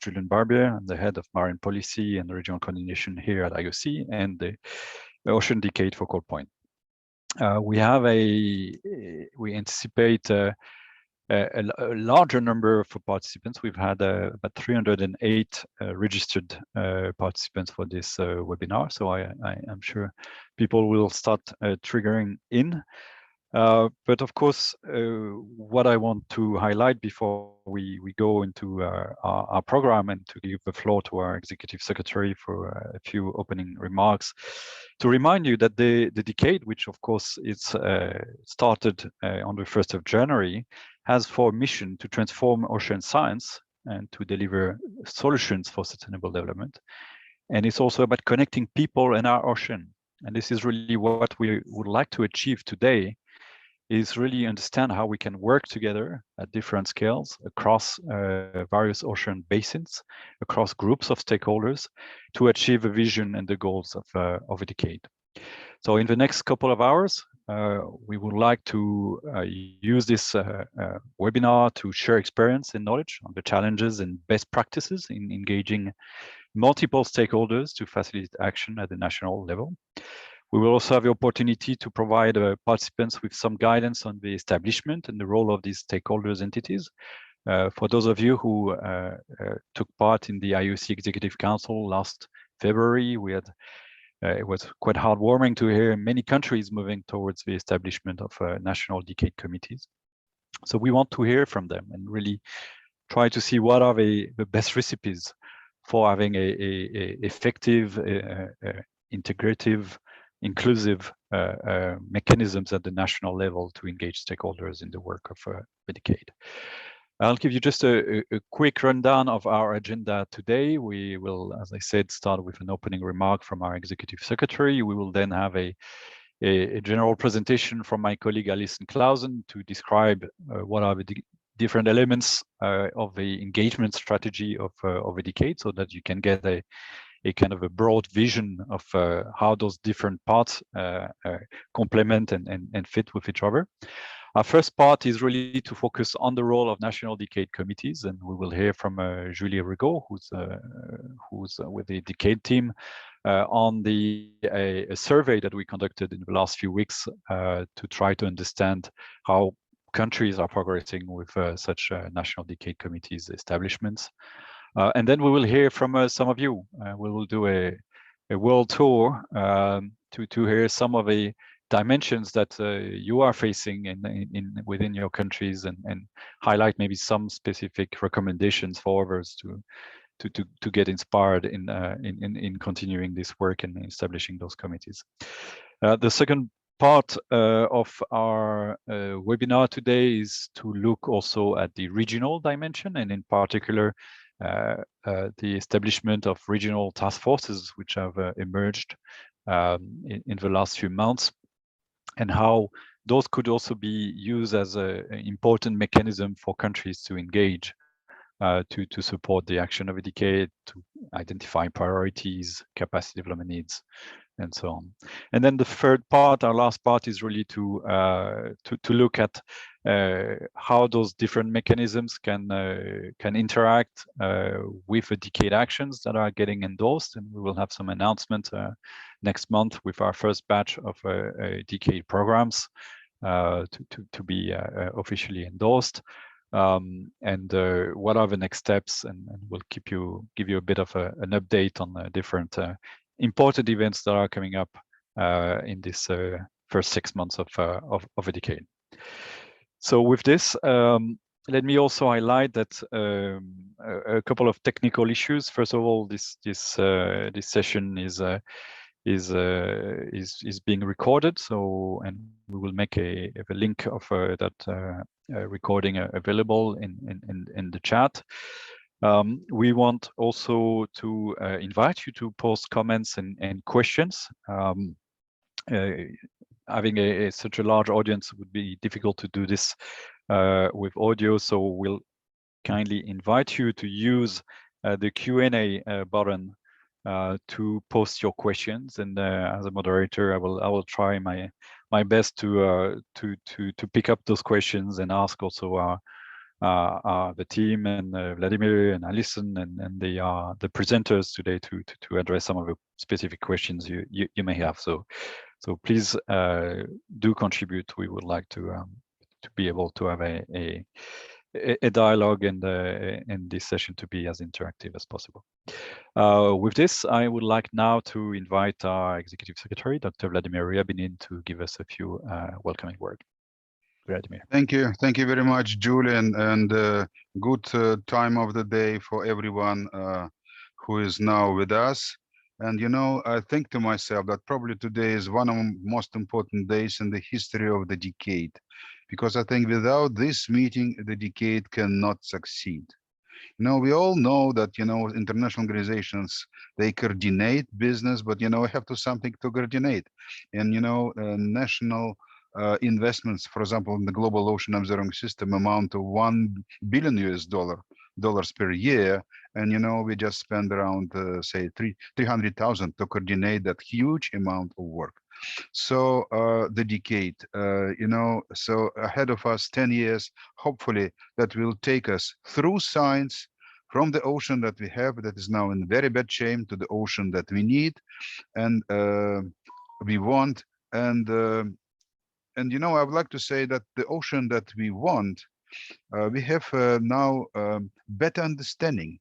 Julian Barbiere. I'm the head of marine policy and regional coordination here at IOC and the Ocean Decade Focal Point. We anticipate a larger number of participants. We've had about 308 registered participants for this webinar, so I'm sure people will start triggering in. But of course, what I want to highlight before we go into our program and to give the floor to our executive secretary for a few opening remarks, to remind you that the decade, which of course is started on the 1st of January, has for mission to transform ocean science and to deliver solutions for sustainable development. And it's also about connecting people and our ocean. And this is really what we would like to achieve today, is really understand how we can work together at different scales across various ocean basins, across groups of stakeholders, to achieve a vision and the goals of a decade. So in the next couple of hours, we would like to use this webinar to share experience and knowledge on the challenges and best practices in engaging multiple stakeholders to facilitate action at the national level. We will also have the opportunity to provide participants with some guidance on the establishment and the role of these stakeholders entities. For those of you who took part in the IOC Executive Council last February, we had it was quite heartwarming to hear many countries moving towards the establishment of national decade committees. So we want to hear from them and really try to see what are the best recipes for having a effective, integrative, inclusive mechanisms at the national level to engage stakeholders in the work of the decade. I'll give you just a quick rundown of our agenda today. We will, as I said, start with an opening remark from our executive secretary. We will then have a general presentation from my colleague Alison Clausen to describe what are the different elements of the engagement strategy of a decade, so that you can get a kind of a broad vision of how those different parts complement and fit with each other. Our first part is really to focus on the role of national decade committees, and we will hear from Julie Rigaud, who's with the decade team, on a survey that we conducted in the last few weeks to try to understand how countries are progressing with such national decade committees establishments. And then we will hear from some of you. We will do a world tour to hear some of the dimensions that you are facing within your countries and highlight maybe some specific recommendations for others to get inspired in continuing this work and establishing those committees. The second part of our webinar today is to look also at the regional dimension, and in particular the establishment of regional task forces which have emerged in the last few months, and how those could also be used as an important mechanism for countries to engage to support the action of a decade, to identify priorities, capacity development needs, and so on. And then the third part, our last part, is really to look at how those different mechanisms can interact with the decade actions that are getting endorsed, and we will have some announcements next month with our first batch of decade programs to be officially endorsed. And what are the next steps, and we'll give you a bit of an update on the different important events that are coming up in this first 6 months of a decade. So with this, let me also highlight that a couple of technical issues. First of all, this session is being recorded, so, and we will make a link of that recording available in the chat. We want also to invite you to post comments and questions. Having such a large audience would be difficult to do this with audio, so we'll kindly invite you to use the Q&A button to post your questions, and as a moderator, I will try my best to pick up those questions and ask also the team and Vladimir and Alison and the presenters today to address some of the specific questions you may have. So please do contribute. We would like to be able to have a dialogue in this session to be as interactive as possible. With this, I would like now to invite our Executive Secretary, Dr. Vladimir Ryabinin, to give us a few welcoming words. Vladimir. Thank you very much, Julian, and good time of the day for everyone who is now with us. And I think to myself that probably today is one of the most important days in the history of the decade, because I think without this meeting, the decade cannot succeed. We all know that, international organizations, they coordinate business, but, we have to something to coordinate. And, national investments, for example, in the global ocean observing system amount to $1 billion dollars per year. And, we just spend around, say, 300,000 to coordinate that huge amount of work. So the decade, so ahead of us 10 years, hopefully that will take us through science from the ocean that we have that is now in very bad shape to the ocean that we need and we want. And I would like to say that the ocean that we want, we have now better understanding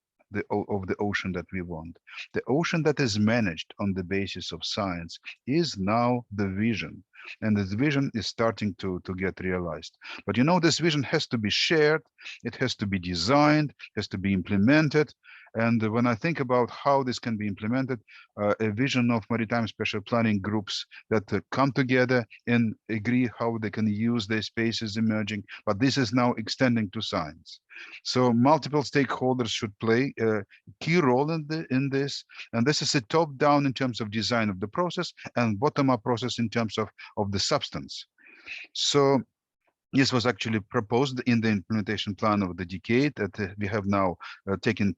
of the ocean that we want. The ocean that is managed on the basis of science is now the vision. And this vision is starting to get realized. But this vision has to be shared, it has to be designed, has to be implemented. And when I think about how this can be implemented, a vision of maritime special planning groups that come together and agree how they can use their spaces emerging, but this is now extending to science. So multiple stakeholders should play a key role in this, and this is a top-down in terms of design of the process and bottom-up process in terms of the substance. So this was actually proposed in the implementation plan of the decade that we have now taken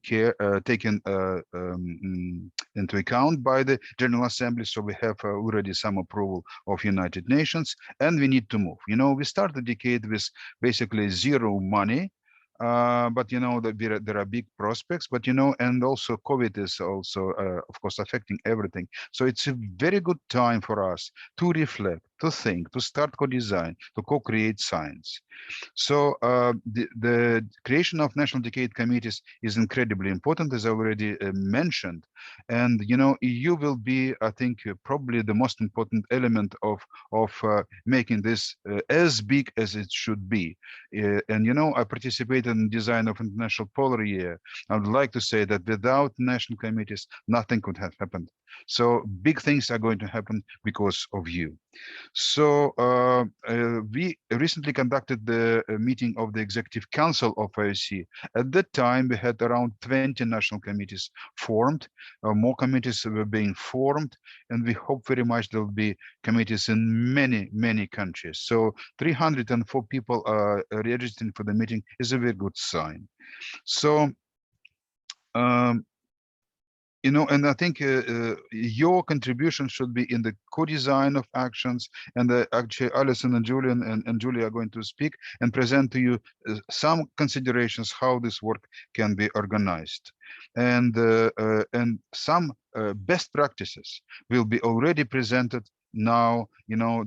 into account by the General Assembly. So we have already some approval of United Nations, and we need to move. We start the decade with basically zero money. But there are big prospects, but and also COVID is also of course affecting everything. So it's a very good time for us to reflect, to think, to start co-design, to co-create science. So the creation of national decade committees is incredibly important, as I already mentioned. And EU will be, I think, probably the most important element of making this as big as it should be. And I participated in design of International Polar Year. I would like to say that without national committees, nothing could have happened. So big things are going to happen because of you. So we recently conducted the meeting of the Executive Council of IOC. At that time, we had around 20 national committees formed. More committees were being formed, and we hope very much there will be committees in many, many countries. So 304 people are registering for the meeting is a very good sign. So and I think your contribution should be in the co-design of actions, and actually Alison and Julian and Julia are going to speak and present to you some considerations how this work can be organized. And some best practices will be already presented now,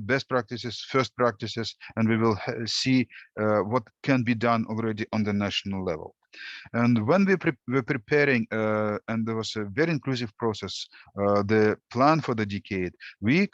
best practices, first practices, and we will see what can be done already on the national level. And when we were preparing, and there was a very inclusive process, the plan for the decade, we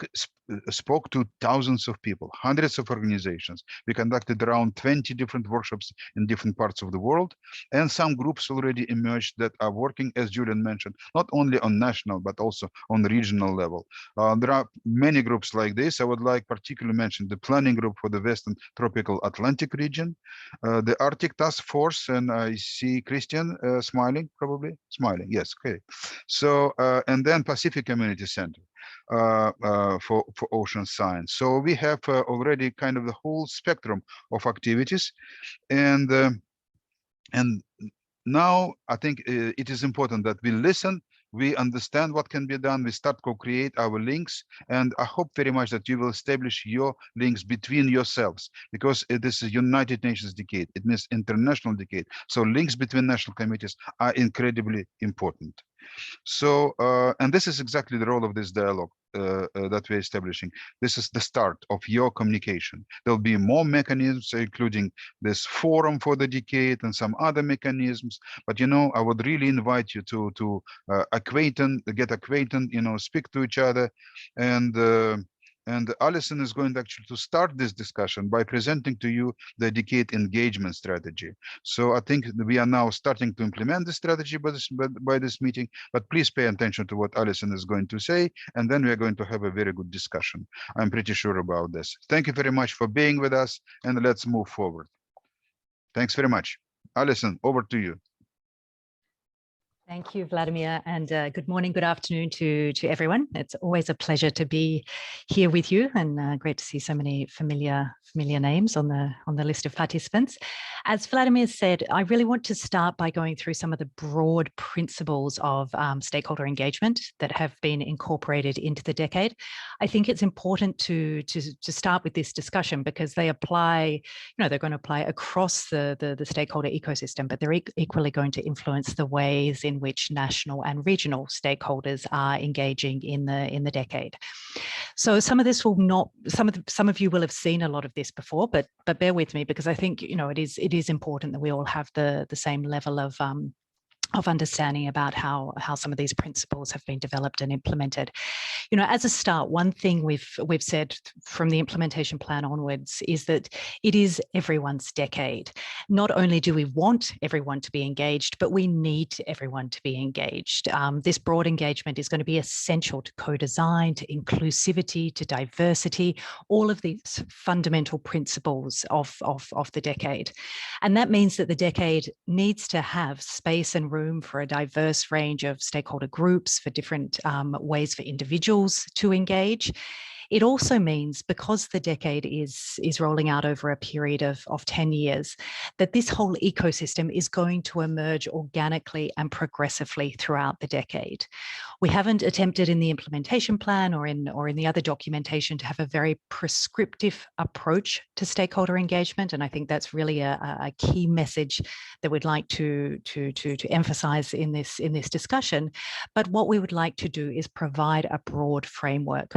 spoke to thousands of people, hundreds of organizations. We conducted around 20 different workshops in different parts of the world. And some groups already emerged that are working, as Julian mentioned, not only on national, but also on the regional level. There are many groups like this. I would like particularly mention the planning group for the Western Tropical Atlantic region, the Arctic Task Force, and I see Christian smiling, probably smiling. Yes, okay. So and then Pacific Community Center for ocean science. So we have already kind of the whole spectrum of activities, and now I think it is important that we listen we understand what can be done, we start co-create our links, and I hope very much that you will establish your links between yourselves, because this is United Nations decade, it means international decade, so links between national committees are incredibly important. So, and this is exactly the role of this dialogue that we're establishing. This is the start of your communication. There'll be more mechanisms, including this forum for the decade and some other mechanisms. But, you know, I would really invite you to get acquainted, you know, speak to each other. And Alison is going actually to start this discussion by presenting to you the decade engagement strategy. So I think we are now starting to implement the strategy by this meeting, but please pay attention to what Alison is going to say, and then we are going to have a very good discussion. I'm pretty sure about this. Thank you very much for being with us, and let's move forward. Thanks very much. Alison, over to you. Thank you, Vladimir, and good morning, good afternoon to everyone. It's always a pleasure to be here with you, and great to see so many familiar names on the list of participants. As Vladimir said, I really want to start by going through some of the broad principles of stakeholder engagement that have been incorporated into the decade. I think it's important to start with this discussion because they apply, you know, they're going to apply across the stakeholder ecosystem, but they're equally going to influence the ways in which national and regional stakeholders are engaging in the decade. So some of this will not, some of you will have seen a lot of this before, but bear with me because I think, you know, it is important that we all have the same level of understanding about how some of these principles have been developed and implemented. You know, as a start, one thing we've said from the implementation plan onwards is that it is everyone's decade. Not only do we want everyone to be engaged, but we need everyone to be engaged. This broad engagement is going to be essential to co-design, to inclusivity, to diversity, all of these fundamental principles of the decade. And that means that the decade needs to have space and room for a diverse range of stakeholder groups, for different ways for individuals to engage. It also means, because the decade is rolling out over a period of 10 years, that this whole ecosystem is going to emerge organically and progressively throughout the decade. We haven't attempted in the implementation plan or in the other documentation to have a very prescriptive approach to stakeholder engagement, and I think that's really a key message that we'd like to emphasize in this discussion. But what we would like to do is provide a broad framework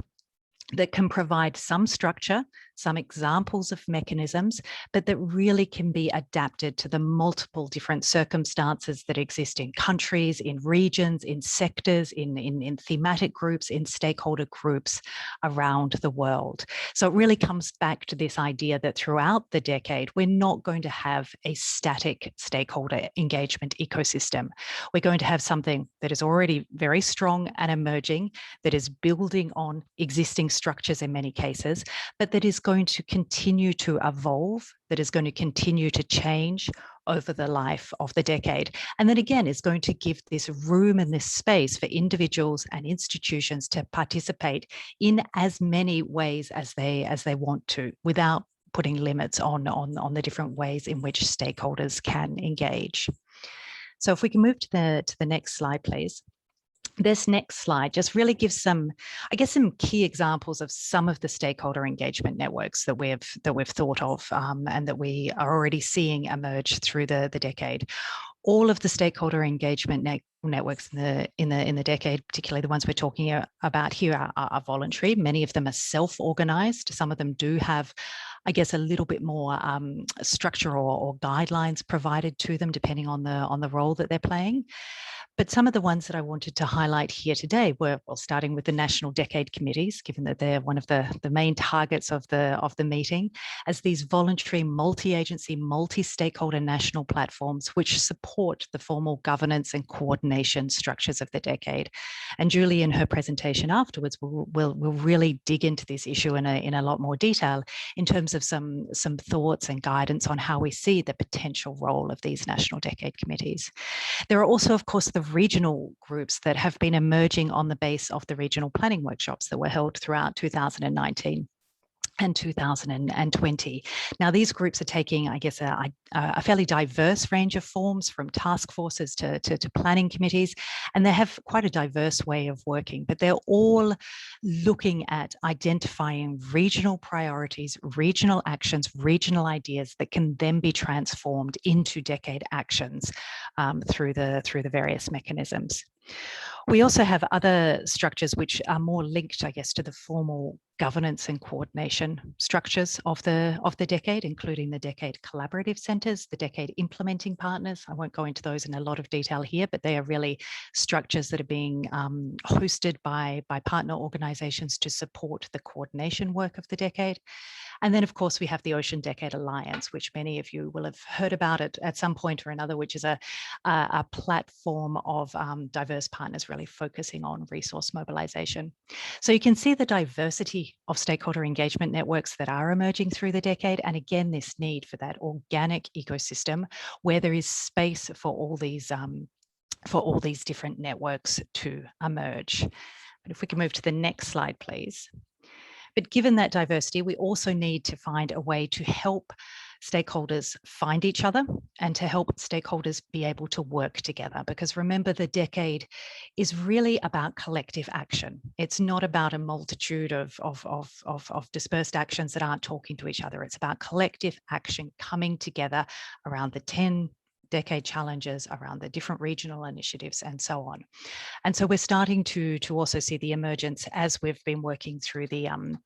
that can provide some structure, some examples of mechanisms, but that really can be adapted to the multiple different circumstances that exist in countries, in regions, in sectors, in thematic groups, in stakeholder groups around the world. So it really comes back to this idea that throughout the decade, we're not going to have a static stakeholder engagement ecosystem. We're going to have something that is already very strong and emerging, that is building on existing structures in many cases, but that is going to continue to evolve, that is going to continue to change over the life of the decade. And that again is going to give this room and this space for individuals and institutions to participate in as many ways as they want to, without putting limits on the different ways in which stakeholders can engage. So if we can move to the next slide, please. This next slide just really gives some key examples of some of the stakeholder engagement networks that we've thought of and that we are already seeing emerge through the decade. All of the stakeholder engagement networks in the decade, particularly the ones we're talking about here, are voluntary. Many of them are self-organized. Some of them do have, I guess, a little bit more structure or guidelines provided to them, depending on the role that they're playing. But some of the ones that I wanted to highlight here today were, well, starting with the national decade committees, given that they're one of the main targets of the meeting, as these voluntary, multi-agency, multi-stakeholder national platforms which support the formal governance and coordination structures of the decade. And Julie, in her presentation afterwards, will really dig into this issue in a lot more detail in terms of some thoughts and guidance on how we see the potential role of these national decade committees. There are also, of course, the regional groups that have been emerging on the base of the regional planning workshops that were held throughout 2019. and 2020. Now, these groups are taking, I guess, a fairly diverse range of forms, from task forces to planning committees, and they have quite a diverse way of working, but they're all looking at identifying regional priorities, regional actions, regional ideas that can then be transformed into decade actions through the various mechanisms. We also have other structures which are more linked, I guess, to the formal governance and coordination structures of the decade, including the decade collaborative centres, the decade implementing partners. I won't go into those in a lot of detail here, but they are really structures that are being hosted by partner organisations to support the coordination work of the decade. And then, of course, we have the Ocean Decade Alliance, which many of you will have heard about it at some point or another, which is a platform of diverse partners really focusing on resource mobilisation. So you can see the diversity of stakeholder engagement networks that are emerging through the decade. And again, this need for that organic ecosystem where there is space for all these different networks to emerge. But if we can move to the next slide, please. But given that diversity, we also need to find a way to help stakeholders find each other and to help stakeholders be able to work together. Because remember, the decade is really about collective action. It's not about a multitude of dispersed actions that aren't talking to each other. It's about collective action coming together around the 10 decade challenges, around the different regional initiatives, and so on. And so we're starting to also see the emergence, as we've been working through the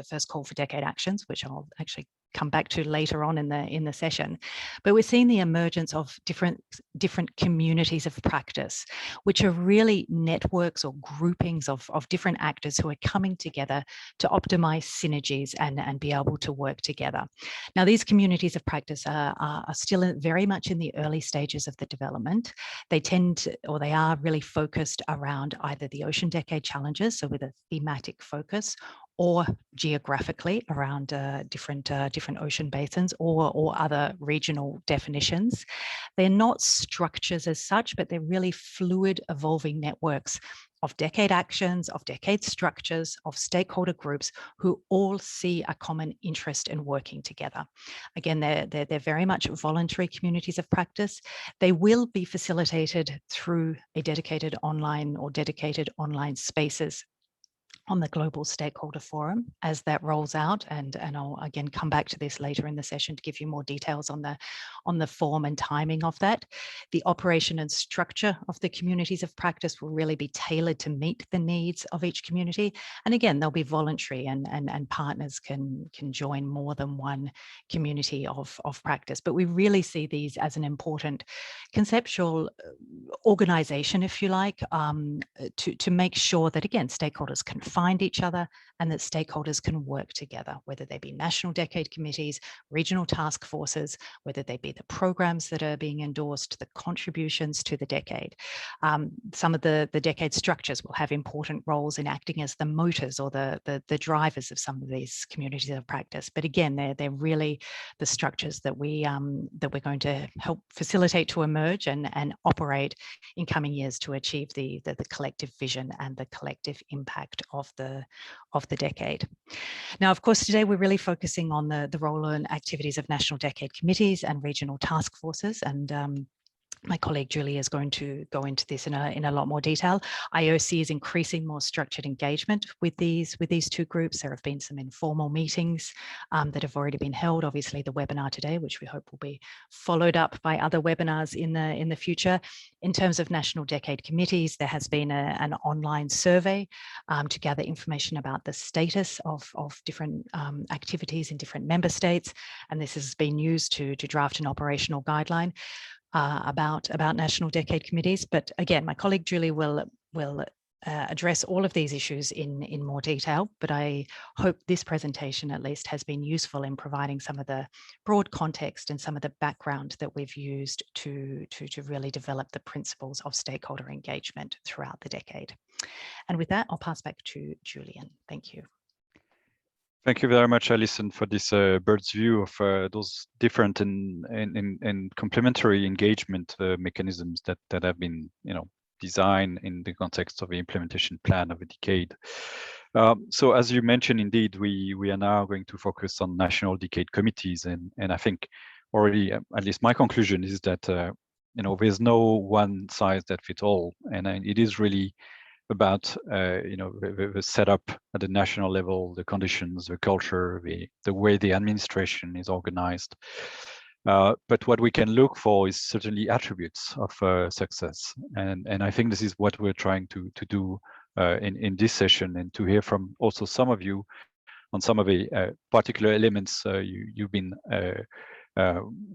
first call for decade actions, which I'll actually come back to later on in the session. But we're seeing the emergence of different communities of practice, which are really networks or groupings of different actors who are coming together to optimize synergies and be able to work together. Now, these communities of practice are still very much in the early stages of the development. They they are really focused around either the Ocean Decade challenges, so with a thematic focus, or geographically around different ocean basins or other regional definitions. They're not structures as such, but they're really fluid, evolving networks of decade actions, of decade structures, of stakeholder groups who all see a common interest in working together. Again, they're very much voluntary communities of practice. They will be facilitated through a dedicated online spaces on the Global Stakeholder Forum as that rolls out, and I'll again come back to this later in the session to give you more details on the form and timing of that. The operation and structure of the communities of practice will really be tailored to meet the needs of each community, and again they'll be voluntary, and partners can join more than one community of practice. But we really see these as an important conceptual organization, if you like, to make sure that again stakeholders can find each other and that stakeholders can work together, whether they be national decade committees, regional task forces, whether they be the programs that are being endorsed, the contributions to the decade. Some of the decade structures will have important roles in acting as the motors or the drivers of some of these communities of practice. But again, they're really the structures that we're going to help facilitate to emerge and operate in coming years to achieve the collective vision and the collective impact of the decade. Now, of course, today we're really focusing on the role and activities of national decade committees and regional task forces, and my colleague Julie is going to go into this in a lot more detail. IOC is increasing more structured engagement with these two groups. There have been some informal meetings that have already been held. Obviously, the webinar today, which we hope will be followed up by other webinars in the future. In terms of national decade committees, there has been an online survey to gather information about the status of different activities in different member states, and this has been used to draft an operational guideline about national decade committees. But again, my colleague Julie will address all of these issues in more detail, but I hope this presentation at least has been useful in providing some of the broad context and some of the background that we've used to really develop the principles of stakeholder engagement throughout the decade. And with that, I'll pass back to Julian. Thank you. Thank you very much, Alison, for this bird's view of those different and complementary engagement mechanisms that have been, designed in the context of the implementation plan of a decade. So as you mentioned, indeed, we are now going to focus on national decade committees, and I think already, at least my conclusion is that you know, there's no one size that fits all, and it is really about you know, the setup at the national level, the conditions, the culture, the way the administration is organized. But what we can look for is certainly attributes of success, and I think this is what we're trying to do in this session, and to hear from also some of you on some of the particular elements you've been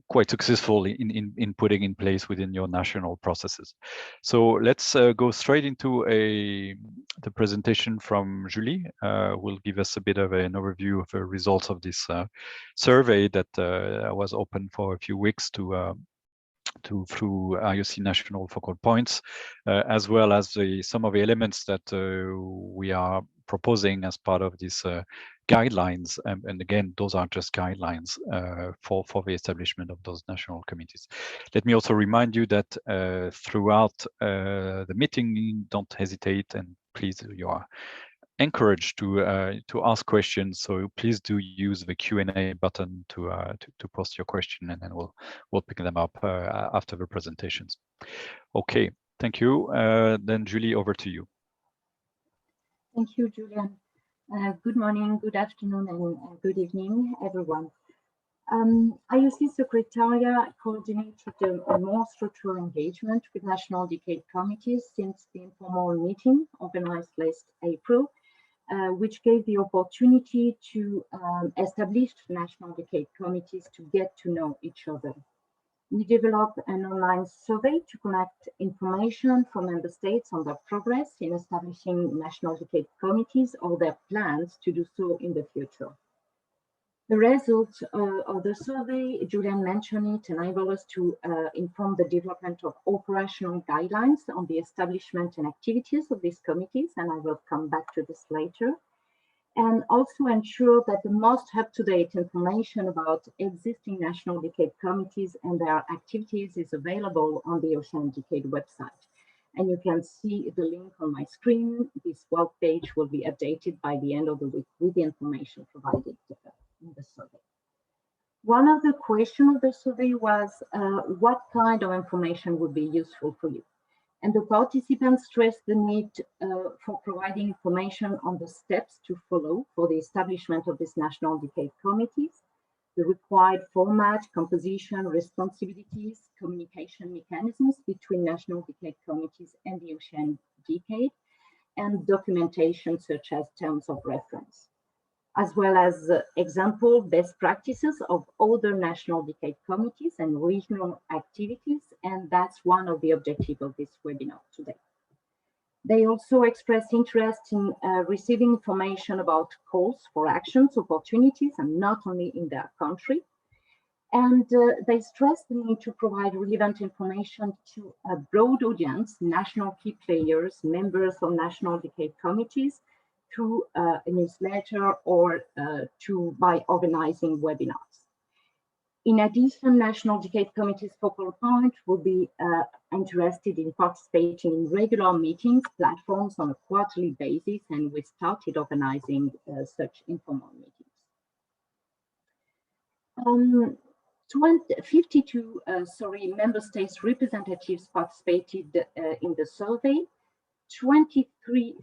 quite successful in putting in place within your national processes. So let's go straight into the presentation from Julie. Will give us a bit of an overview of the results of this survey that was open for a few weeks through IOC national focal points, as well as some of the elements that we are proposing as part of these guidelines. And again, those are just guidelines for the establishment of those national committees. Let me also remind you that throughout the meeting, don't hesitate, and please, you are encouraged to ask questions. So please do use the Q&A button to post your question, and then we'll pick them up after the presentations. Okay, thank you. Then Julie, over to you. Thank you, Julian. Good morning, good afternoon, and good evening, everyone. IOC Secretariat coordinated a more structural engagement with national decade committees since the informal meeting organized last April, which gave the opportunity to establish national decade committees to get to know each other. We developed an online survey to collect information from member states on their progress in establishing national decade committees or their plans to do so in the future. The results of the survey, Julian mentioned it, enable us to inform the development of operational guidelines on the establishment and activities of these committees, and I will come back to this later, and also ensure that the most up-to-date information about existing national decade committees and their activities is available on the Ocean Decade website. And you can see the link on my screen. This web page will be updated by the end of the week with the information provided in the survey. One of the questions of the survey was what kind of information would be useful for you? And the participants stressed the need for providing information on the steps to follow for the establishment of these national decade committees, the required format, composition, responsibilities, communication mechanisms between national decade committees and the Ocean Decade, and documentation such as terms of reference, as well as example best practices of other national decade committees and regional activities, and that's one of the objectives of this webinar today. They also expressed interest in receiving information about calls for actions, opportunities, and not only in their country. And they stressed the need to provide relevant information to a broad audience, national key players, members of national decade committees, through a newsletter or by organizing webinars. In addition, national decade committees focal point will be interested in participating in regular meetings, platforms on a quarterly basis, and we started organizing such informal meetings. 52 member states representatives participated in the survey. 23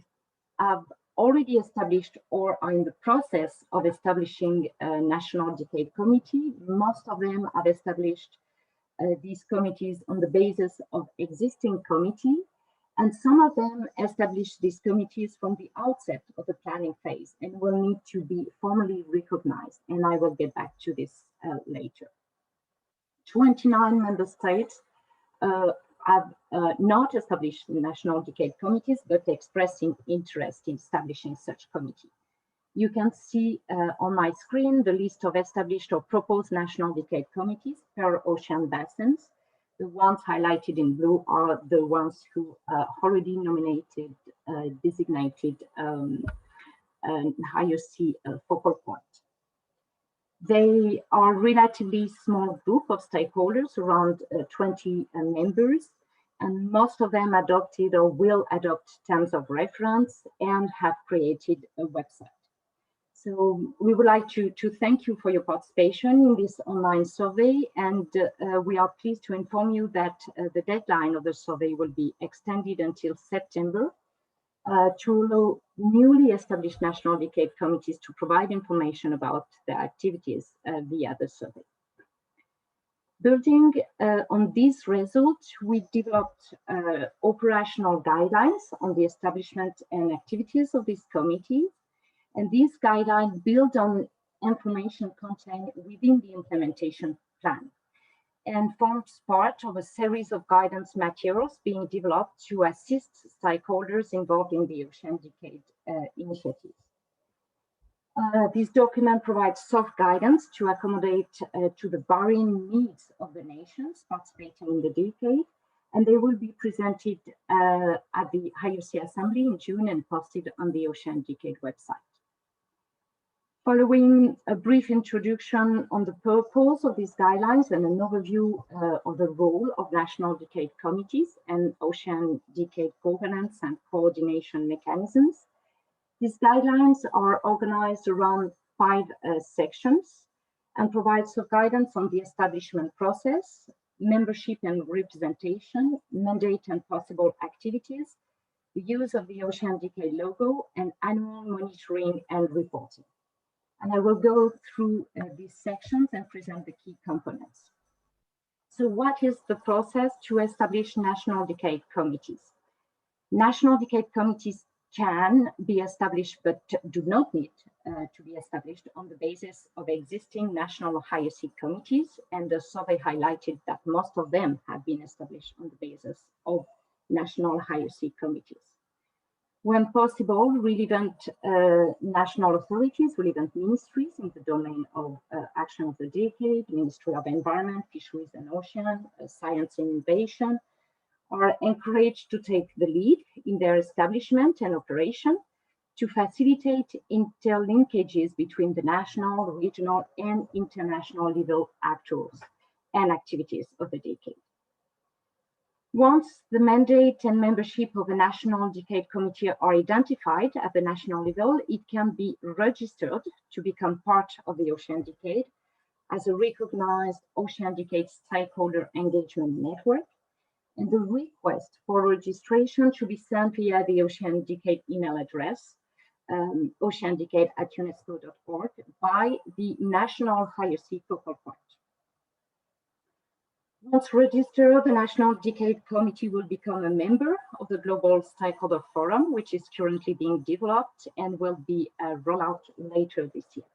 have already established or are in the process of establishing a national decade committee. Most of them have established these committees on the basis of existing committee, and some of them established these committees from the outset of the planning phase and will need to be formally recognized, and I will get back to this later. 29 member states have not established national decade committees, but expressing interest in establishing such committee. You can see on my screen the list of established or proposed national decade committees per ocean basins. The ones highlighted in blue are the ones who already nominated, designated IOC focal point. They are a relatively small group of stakeholders, around 20 members, and most of them adopted or will adopt terms of reference and have created a website. So we would like to thank you for your participation in this online survey, and we are pleased to inform you that the deadline of the survey will be extended until September to allow newly established national decade committees to provide information about their activities via the survey. Building on these results, we developed operational guidelines on the establishment and activities of these committees. And these guidelines build on information contained within the implementation plan and forms part of a series of guidance materials being developed to assist stakeholders involved in the Ocean Decade initiatives. This document provides soft guidance to accommodate to the varying needs of the nations participating in the decade, and they will be presented at the IOC Assembly in June and posted on the Ocean Decade website. Following a brief introduction on the purpose of these guidelines and an overview of the role of national decade committees and Ocean Decade governance and coordination mechanisms, these guidelines are organized around 5 sections and provide some guidance on the establishment process, membership and representation, mandate and possible activities, the use of the Ocean Decade logo, and annual monitoring and reporting. And I will go through these sections and present the key components. So what is the process to establish national decade committees? National decade committees can be established, but do not need to be established on the basis of existing national IOC committees. And the survey highlighted that most of them have been established on the basis of national IOC committees. When possible, relevant national authorities, relevant ministries in the domain of action of the decade, Ministry of Environment, Fisheries and Ocean, Science and Innovation, are encouraged to take the lead in their establishment and operation to facilitate interlinkages between the national, regional, and international level actors and activities of the decade. Once the mandate and membership of a national decade committee are identified at the national level, it can be registered to become part of the Ocean Decade as a recognized Ocean Decade stakeholder engagement network. And the request for registration should be sent via the Ocean Decade email address, oceandecade@unesco.org, by the National IOC focal point. Once registered, the National Decade Committee will become a member of the Global Stakeholder Forum, which is currently being developed and will be rolled out later this year.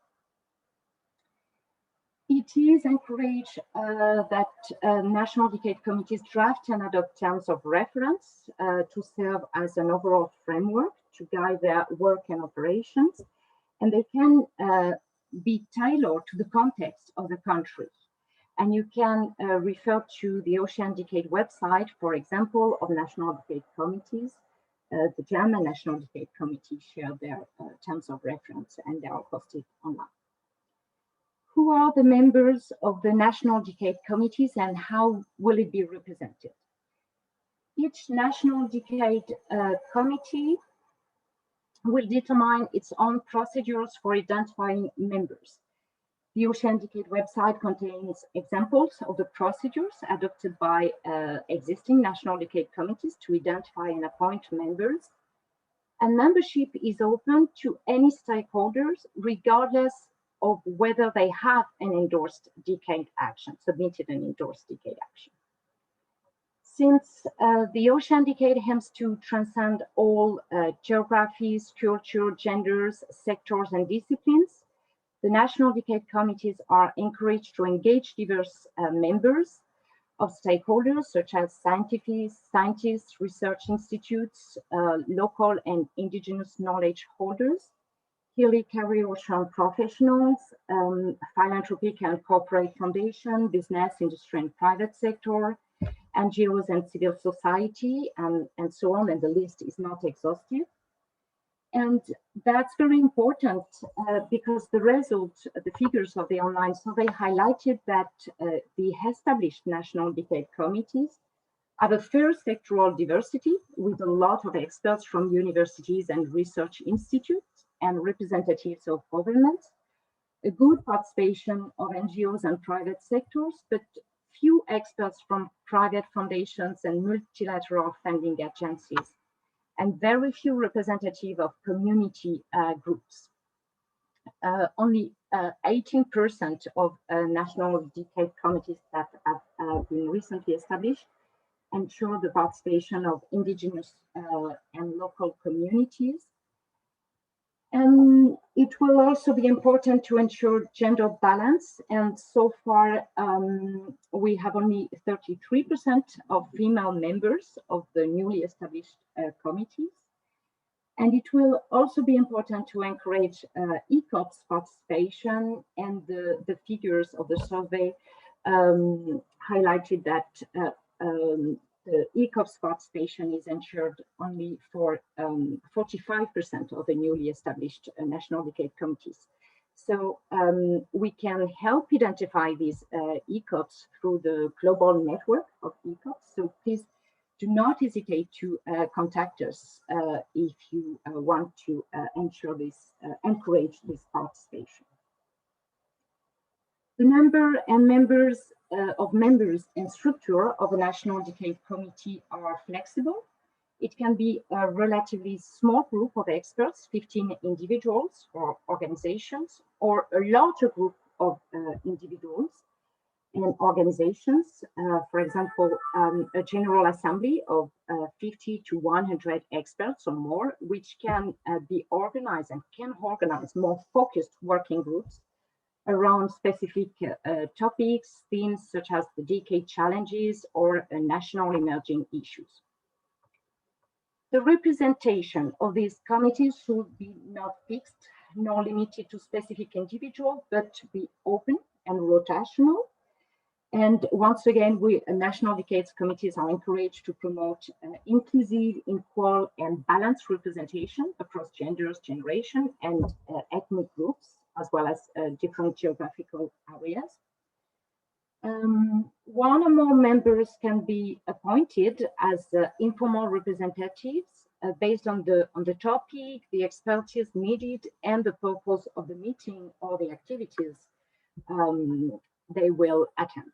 It is encouraged that National Decade Committees draft and adopt terms of reference to serve as an overall framework to guide their work and operations, and they can be tailored to the context of the country. And you can refer to the Ocean Decade website, for example, of National Decade Committees. The German National Decade Committee shared their terms of reference and they are posted online. Who are the members of the National Decade Committees and how will it be represented? Each National Decade Committee will determine its own procedures for identifying members. The Ocean Decade website contains examples of the procedures adopted by existing National Decade Committees to identify and appoint members. And membership is open to any stakeholders, regardless of whether they have an endorsed decade action, submitted an endorsed decade action. Since the Ocean Decade aims to transcend all geographies, culture, genders, sectors, and disciplines, the National Decade Committees are encouraged to engage diverse members of stakeholders such as scientists, research institutes, local and indigenous knowledge holders, helicarrier ocean professionals, philanthropic and corporate foundation, business, industry and private sector, NGOs and civil society, and so on, and the list is not exhaustive. And that's very important because the results, the figures of the online survey highlighted that the established National Decade Committees have a fair sectoral diversity with a lot of experts from universities and research institutes and representatives of governments, a good participation of NGOs and private sectors, but few experts from private foundations and multilateral funding agencies, and very few representatives of community groups. Only 18% of national decade committees that have been recently established ensure the participation of indigenous and local communities. And it will also be important to ensure gender balance. And so far, we have only 33% of female members of the newly established committees. And it will also be important to encourage ECOP's participation, and the figures of the survey highlighted that the ECOP's participation is ensured only for 45% of the newly established national decade committees. So we can help identify these ECOPs through the global network of ECOPs. So please do not hesitate to contact us if you want to ensure this, encourage this participation. The number and members and structure of a national decade committee are flexible. It can be a relatively small group of experts, 15 individuals or organizations, or a larger group of individuals and organizations. For example, a general assembly of 50 to 100 experts or more, which can be organized and can organize more focused working groups around specific topics, themes such as the decade challenges or national emerging issues. The representation of these committees should be not fixed nor limited to specific individuals, but be open and rotational. And once again, national decades committees are encouraged to promote inclusive, equal, and balanced representation across genders, generation, and ethnic groups, as well as different geographical areas. One or more members can be appointed as informal representatives based on the topic, the expertise needed, and the purpose of the meeting or the activities they will attend.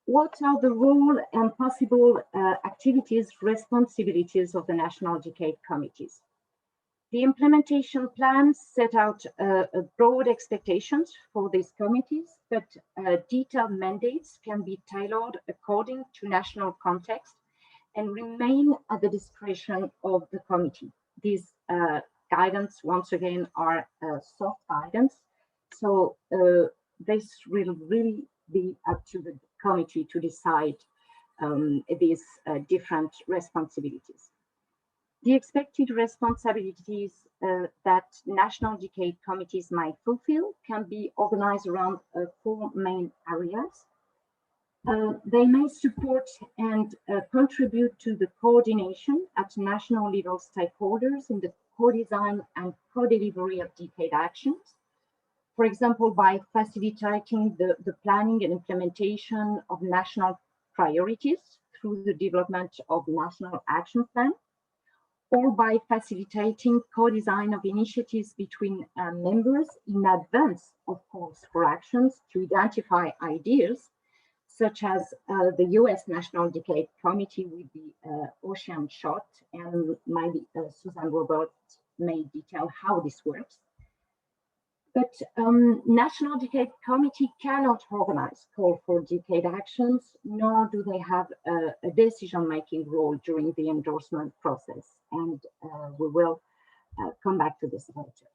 What are the role and possible activities, responsibilities of the national decade committees? The implementation plan set out broad expectations for these committees, but detailed mandates can be tailored according to national context and remain at the discretion of the committee. These guidance, once again, are soft guidance. So this will really be up to the committee to decide these different responsibilities. The expected responsibilities that national decade committees might fulfill can be organized around 4 main areas. They may support and contribute to the coordination at national level stakeholders in the co-design and co-delivery of decade actions. For example, by facilitating the planning and implementation of national priorities through the development of national action plan, or by facilitating co-design of initiatives between members in advance of calls for actions to identify ideas, such as the US National Decade Committee with the Ocean Shot, and maybe Susan Roberts may detail how this works. But National Decade Committee cannot organize call for decade actions, nor do they have a decision-making role during the endorsement process. And we will come back to this later.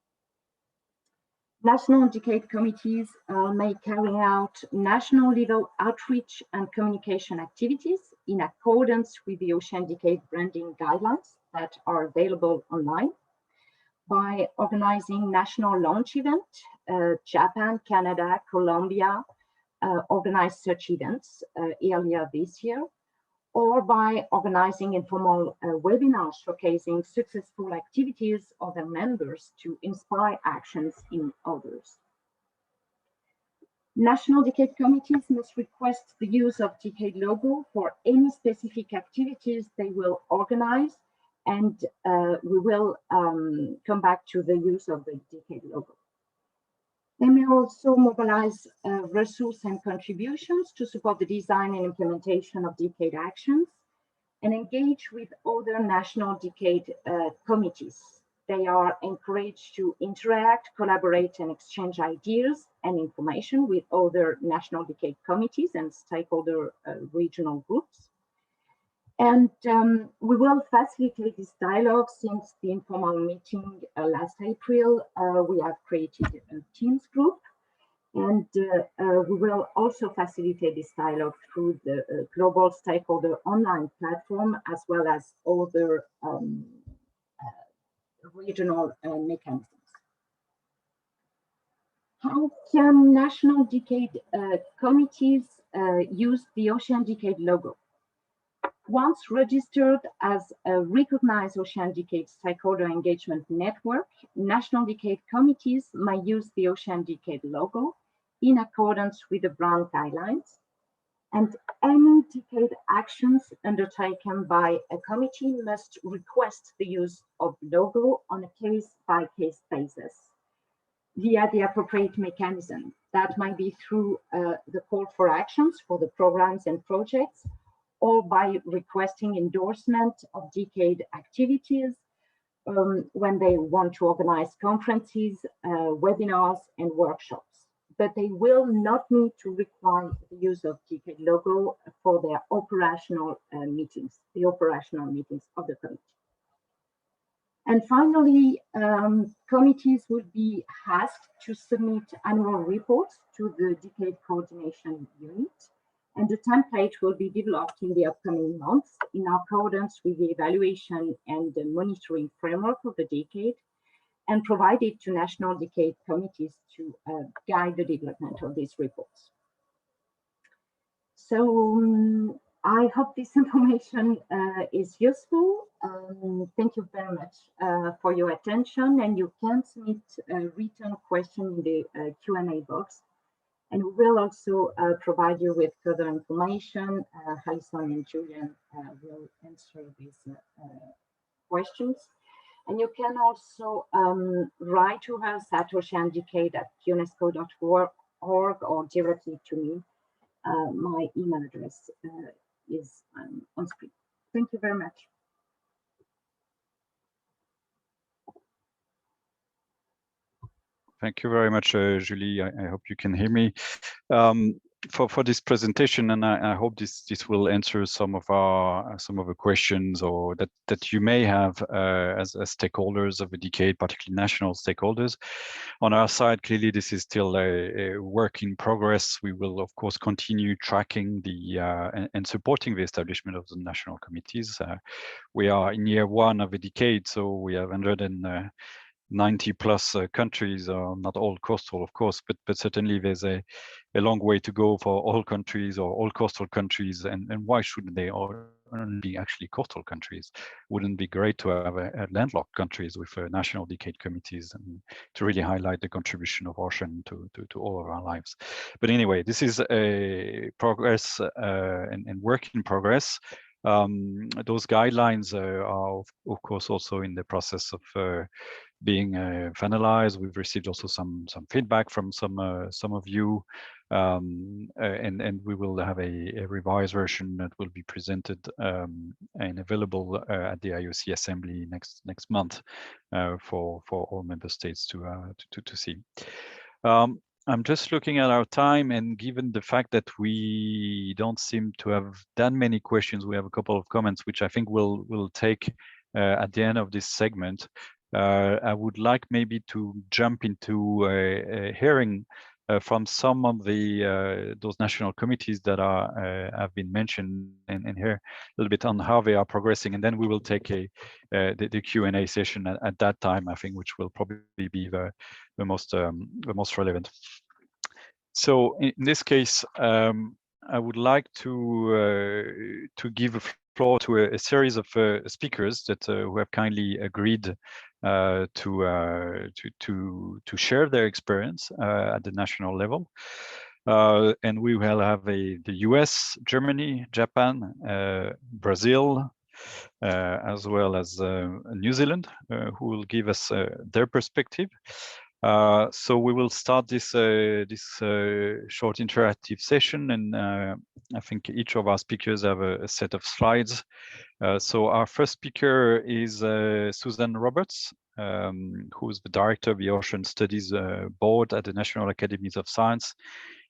National decade committees may carry out national level outreach and communication activities in accordance with the Ocean Decade branding guidelines that are available online, by organizing national launch events. Japan, Canada, Colombia organized such events earlier this year, or by organizing informal webinars showcasing successful activities of their members to inspire actions in others. National decade committees must request the use of decade logo for any specific activities they will organize, and we will come back to the use of the decade logo. They may also mobilize resources and contributions to support the design and implementation of decade actions and engage with other national decade committees. They are encouraged to interact, collaborate, and exchange ideas and information with other national decade committees and stakeholder regional groups. And we will facilitate this dialogue. Since the informal meeting last April. We have created a Teams group, and we will also facilitate this dialogue through the global stakeholder online platform, as well as other regional mechanisms. How can national decade committees use the Ocean Decade logo? Once registered as a recognized Ocean Decade stakeholder engagement network, national decade committees may use the Ocean Decade logo in accordance with the brand guidelines, and any decade actions undertaken by a committee must request the use of logo on a case-by-case basis via the appropriate mechanism. That might be through the call for actions for the programs and projects, or by requesting endorsement of decade activities when they want to organize conferences, webinars, and workshops. But they will not need to require the use of decade logo for their operational meetings, the operational meetings of the committee. And finally, committees will be asked to submit annual reports to the Decade Coordination Unit, and the template will be developed in the upcoming months in accordance with the evaluation and the monitoring framework of the decade, and provided to national decade committees to guide the development of these reports. So I hope this information is useful. Thank you very much for your attention, and you can submit a written question in the Q&A box. And we will also provide you with further information. Alison and Julian will answer these questions. And you can also write to us at oceandecade@unesco.org or directly to me. My email address is on screen. Thank you very much. Thank you very much, Julie. I hope you can hear me. For this presentation, and I hope this will answer some of the questions or that you may have as stakeholders of a decade, particularly national stakeholders. On our side, clearly this is still a work in progress. We will of course continue tracking and supporting the establishment of the national committees. We are in year one of a decade, so we have 190 plus countries, not all coastal, of course, but certainly there's a long way to go for all countries or all coastal countries. And why shouldn't they all be actually coastal countries? Wouldn't it be great to have a landlocked countries with national decade committees and to really highlight the contribution of ocean to all of our lives? But anyway, this is a progress and work in progress. Those guidelines are of course also in the process of being finalized. We've received also some feedback from some of you, and we will have a revised version that will be presented and available at the IOC Assembly next month for all member states to see. I'm just looking at our time, and given the fact that we don't seem to have that many questions, we have a couple of comments which I think we'll take at the end of this segment. I would like maybe to jump into a hearing from some of those national committees that have been mentioned, and hear a little bit on how they are progressing, and then we will take the Q&A session at that time, I think, which will probably be the most relevant. So in this case, I would like to give a floor to a series of speakers that who have kindly agreed to share their experience at the national level. And we will have the US, Germany, Japan, Brazil, as well as New Zealand, who will give us their perspective. So we will start this short interactive session, and I think each of our speakers have a set of slides. So our first speaker is Susan Roberts, who is the director of the Ocean Studies Board at the National Academies of Science,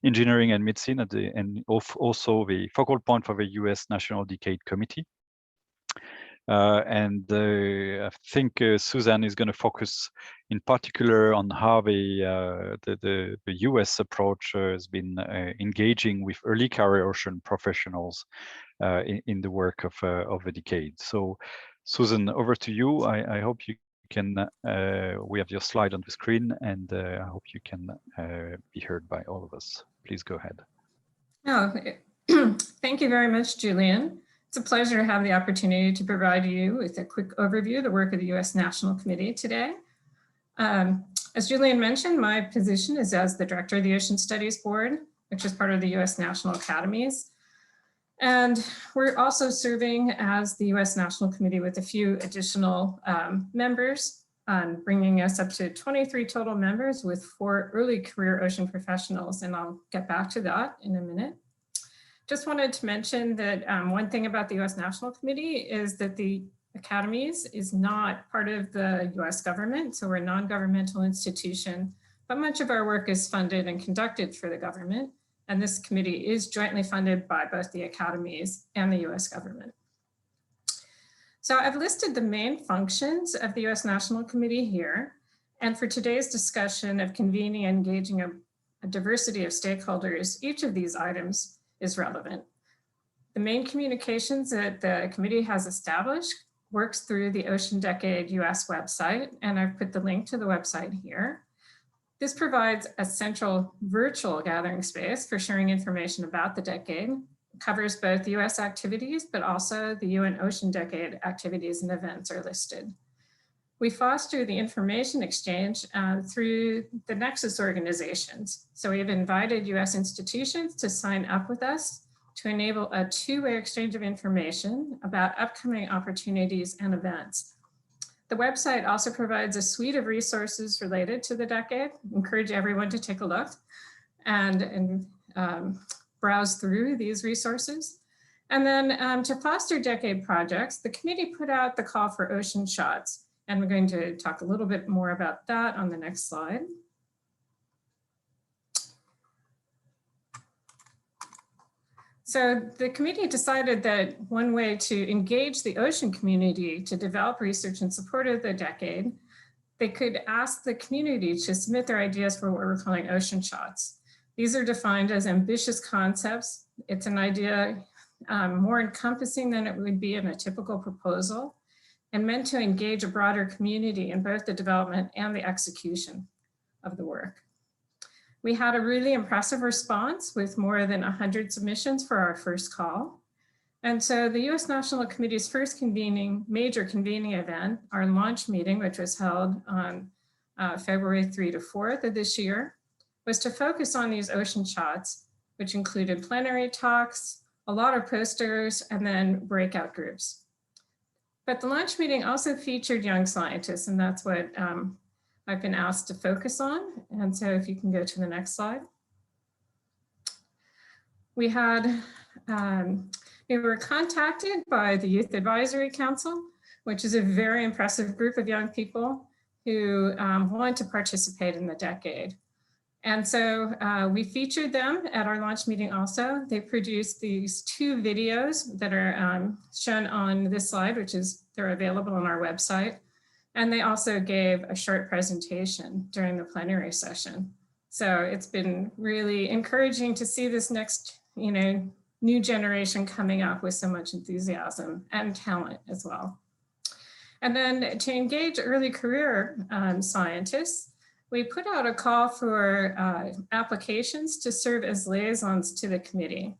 Engineering and Medicine, and also the focal point for the US National Decade Committee. I think Susan is going to focus in particular on how the US approach has been engaging with early career ocean professionals in the work of the decade. So, Susan, over to you. I hope you can, we have your slide on the screen, and I hope you can be heard by all of us. Please go ahead. Oh, thank you very much, Julian. It's a pleasure to have the opportunity to provide you with a quick overview of the work of the U.S. National Committee today. As Julian mentioned, my position is as the director of the Ocean Studies Board, which is part of the U.S. National Academies. And we're also serving as the U.S. National Committee with a few additional members, bringing us up to 23 total members with 4 early career ocean professionals. And I'll get back to that in a minute. Just wanted to mention that one thing about the U.S. National Committee is that the Academies is not part of the U.S. government, so we're a non-governmental institution, but much of our work is funded and conducted for the government, and this committee is jointly funded by both the Academies and the U.S. government. So I've listed the main functions of the U.S. National Committee here, and for today's discussion of convening and engaging a diversity of stakeholders, each of these items is relevant. The main communications that the committee has established works through the Ocean Decade US website, and I've put the link to the website here. This provides a central virtual gathering space for sharing information about the decade. It covers both US activities, but also the UN Ocean Decade activities and events are listed. We foster the information exchange through the Nexus organizations. So we have invited US institutions to sign up with us to enable a two-way exchange of information about upcoming opportunities and events. The website also provides a suite of resources related to the decade. Encourage everyone to take a look and browse through these resources. And then to foster decade projects, the committee put out the call for ocean shots. And we're going to talk a little bit more about that on the next slide. So the committee decided that one way to engage the ocean community to develop research in support of the decade, they could ask the community to submit their ideas for what we're calling ocean shots. These are defined as ambitious concepts. It's an idea more encompassing than it would be in a typical proposal, and meant to engage a broader community in both the development and the execution of the work. We had a really impressive response with more than 100 submissions for our first call. And so the U.S. National Committee's first major convening event, our launch meeting, which was held on February 3 to 4th of this year, was to focus on these ocean shots, which included plenary talks, a lot of posters, and then breakout groups. But the launch meeting also featured young scientists, and that's what I've been asked to focus on. And so if you can go to the next slide. We were contacted by the Youth Advisory Council, which is a very impressive group of young people who want to participate in the decade. And so we featured them at our launch meeting also. They produced these 2 videos that are shown on this slide, they're available on our website. And they also gave a short presentation during the plenary session. So it's been really encouraging to see this next, new generation coming up with so much enthusiasm and talent as well. And then to engage early career scientists, we put out a call for applications to serve as liaisons to the committee.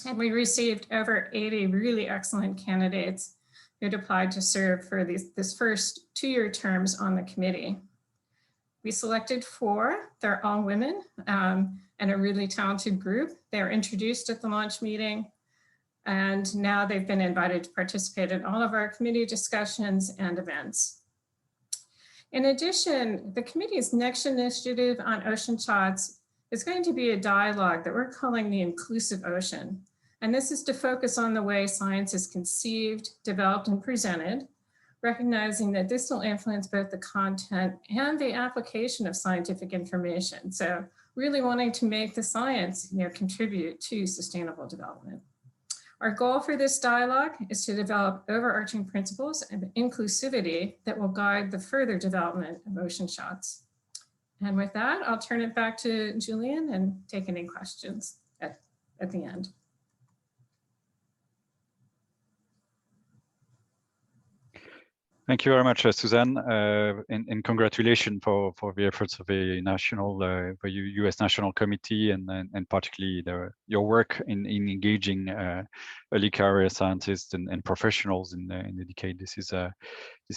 And we received over 80 really excellent candidates who'd applied to serve for this first 2-year terms on the committee. We selected 4, they're all women, and a really talented group. They're introduced at the launch meeting, and now they've been invited to participate in all of our committee discussions and events. In addition, the committee's next initiative on ocean shots is going to be a dialogue that we're calling the Inclusive Ocean. And this is to focus on the way science is conceived, developed, and presented, recognizing that this will influence both the content and the application of scientific information. So really wanting to make the science contribute to sustainable development. Our goal for this dialogue is to develop overarching principles of inclusivity that will guide the further development of ocean shots. And with that, I'll turn it back to Julian and take any questions at the end. Thank you very much, Suzanne, and congratulations for the efforts of the U.S. National Committee and particularly your work in engaging early career scientists and professionals in the decade. This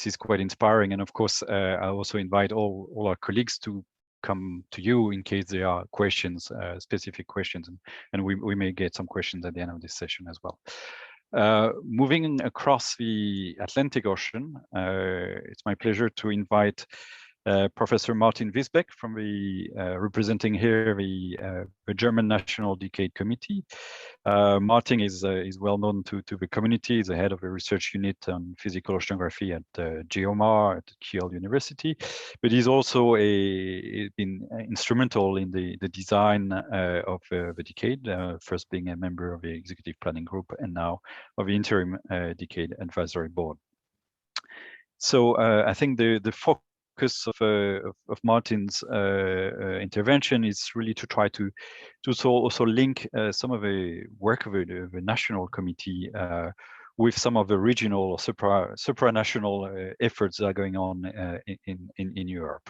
is quite inspiring, and of course, I also invite all our colleagues to come to you in case there are questions, specific questions, and we may get some questions at the end of this session as well. Moving across the Atlantic Ocean, it's my pleasure to invite Professor Martin Visbeck from representing here the German National Decade Committee. Martin is well known to the community. He's the head of the research unit on physical oceanography at GeoMar at Kiel University, but he's also been instrumental in the design of the decade, first being a member of the executive planning group and now of the interim decade advisory board. So I think the focus of Martin's intervention is really to try to also link some of the work of the National Committee with some of the regional or supranational efforts that are going on in Europe.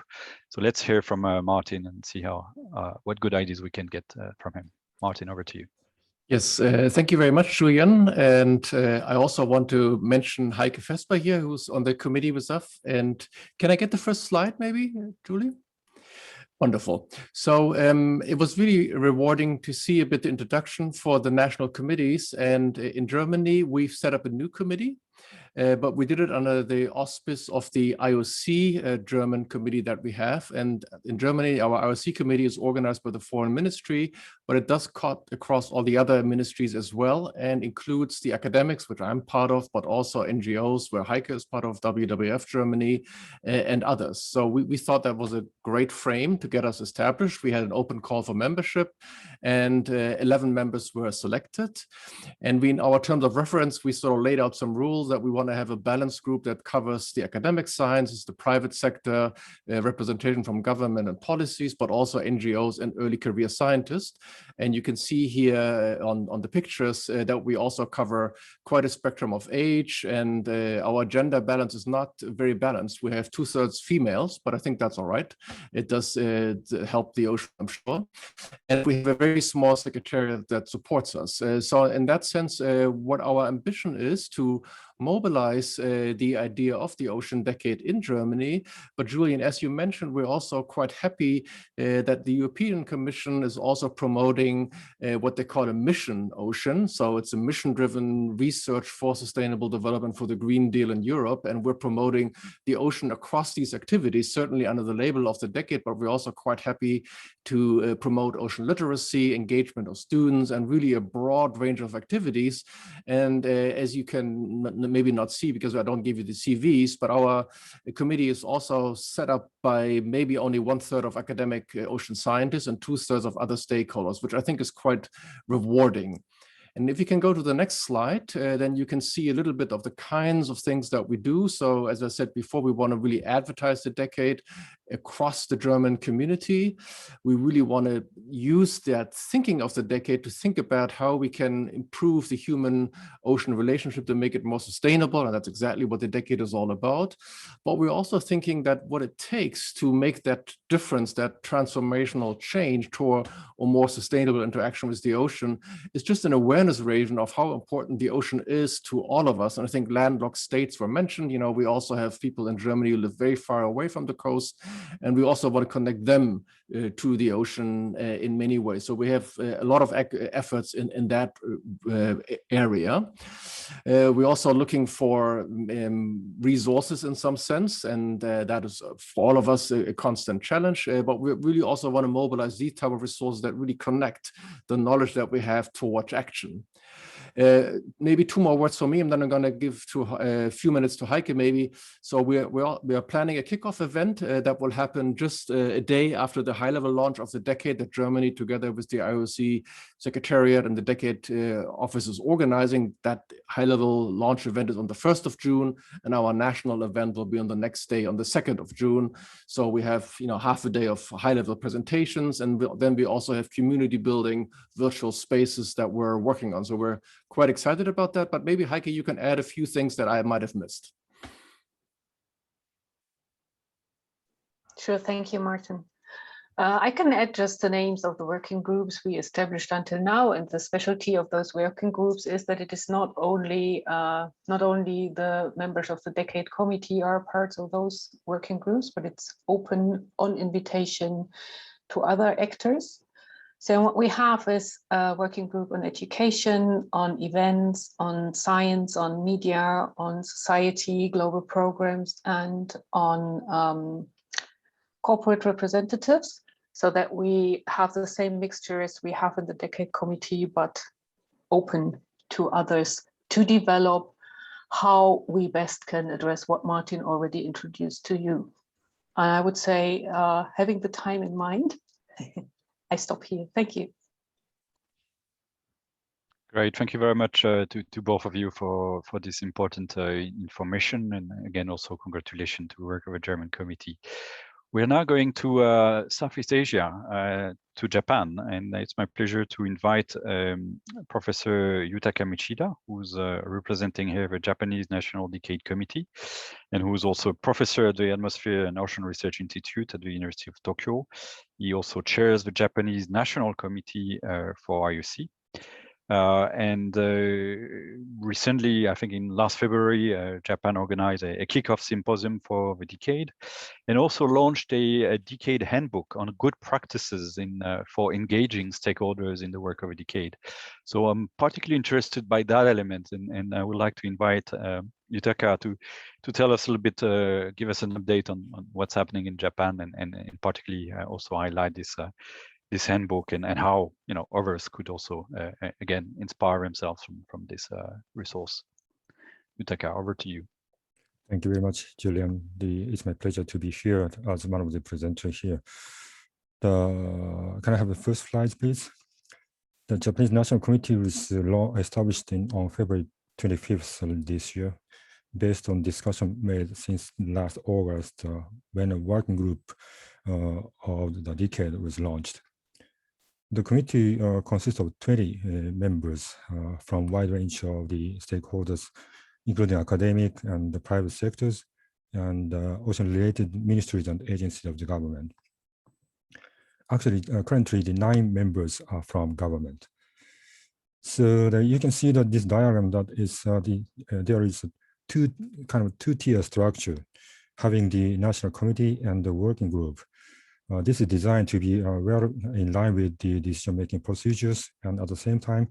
So let's hear from Martin and see what good ideas we can get from him. Martin, over to you. Yes, thank you very much, Julian. And I also want to mention Heke Vesper here, who's on the committee with us. And can I get the first slide, maybe, Julie? Wonderful. So it was really rewarding to see a bit the introduction for the national committees. And in Germany, we've set up a new committee. But we did it under the auspice of the IOC German committee that we have. And in Germany, our IOC committee is organized by the Foreign Ministry, but it does cut across all the other ministries as well and includes the academics, which I'm part of, but also NGOs, where Heke is part of, WWF Germany, and others. So we thought that was a great frame to get us established. We had an open call for membership, and 11 members were selected. And in our terms of reference, we sort of laid out some rules that we want to have a balanced group that covers the academic sciences, the private sector, representation from government and policies, but also NGOs and early career scientists. And you can see here on the pictures that we also cover quite a spectrum of age, and our gender balance is not very balanced. We have 2/3 females, but I think that's all right. It does help the ocean, I'm sure. And we have a very small secretariat that supports us. So in that sense, what our ambition is to mobilize the idea of the Ocean Decade in Germany. But Julian, as you mentioned, we're also quite happy that the European Commission is also promoting what they call a mission ocean. So it's a mission-driven research for sustainable development for the Green Deal in Europe. And we're promoting the ocean across these activities, certainly under the label of the decade, but we're also quite happy to promote ocean literacy, engagement of students, and really a broad range of activities. And as you can maybe not see because I don't give you the CVs, but our committee is also set up by maybe only 1/3 of academic ocean scientists and 2/3 of other stakeholders, which I think is quite rewarding. And if you can go to the next slide, then you can see a little bit of the kinds of things that we do. So as I said before, we want to really advertise the decade across the German community. We really want to use that thinking of the decade to think about how we can improve the human-ocean relationship to make it more sustainable. And that's exactly what the decade is all about. But we're also thinking that what it takes to make that difference, that transformational change toward a more sustainable interaction with the ocean, is just an awareness awareness raising of how important the ocean is to all of us. And I think landlocked states were mentioned. You know, we also have people in Germany who live very far away from the coast, and we also want to connect them to the ocean in many ways. So we have a lot of efforts in that area. We're also looking for resources in some sense, and that is for all of us a constant challenge. But we really also want to mobilize these type of resources that really connect the knowledge that we have towards action. Maybe two more words for me, and then I'm going to give a few minutes to Heke maybe. So we are planning a kickoff event that will happen just a day after the high-level launch of the decade that Germany, together with the IOC Secretariat and the Decade Office, is organizing. That high-level launch event is on the 1st of June, and our national event will be on the next day, on the 2nd of June. So we have, you know, half a day of high-level presentations, and then we also have community building virtual spaces that we're working on. So we're quite excited about that, but maybe Heke, you can add a few things that I might have missed. Sure, thank you, Martin. I can add just the names of the working groups we established until now, and the specialty of those working groups is that it is not only the members of the Decade Committee are parts of those working groups, but it's open on invitation to other actors. So what we have is a working group on education, on events, on science, on media, on society, global programs, and on corporate representatives, so that we have the same mixture as we have in the Decade Committee, but open to others to develop how we best can address what Martin already introduced to you. And I would say, having the time in mind, I stop here. Thank you. Great, thank you very much to both of you for this important information, and again also congratulations to work of a German committee. We are now going to Southeast Asia, to Japan, and it's my pleasure to invite Professor Yutaka Michida, who's representing here the Japanese National Decade Committee, and who's also professor at the Atmosphere and Ocean Research Institute at the University of Tokyo. He also chairs the Japanese National Committee for IOC. Recently, I think in last February, Japan organized a kickoff symposium for the decade, and also launched a decade handbook on good practices for engaging stakeholders in the work of a decade. So I'm particularly interested by that element, and I would like to invite Yutaka to tell us a little bit, give us an update on what's happening in Japan, and particularly also highlight this handbook and how, you know, others could also again inspire themselves from this resource. Yutaka, over to you. Thank you very much, Julian. It's my pleasure to be here as one of the presenters here. Can I have the first slide, please? The Japanese National Committee was established on February 25th this year, based on discussion made since last August when a working group of the decade was launched. The committee consists of 20 members from a wide range of the stakeholders, including academic and the private sectors, and ocean-related ministries and agencies of the government. Actually, currently the 9 members are from government. So you can see that this diagram that is there is a two-tier structure, having the national committee and the working group. This is designed to be well in line with the decision-making procedures, and at the same time,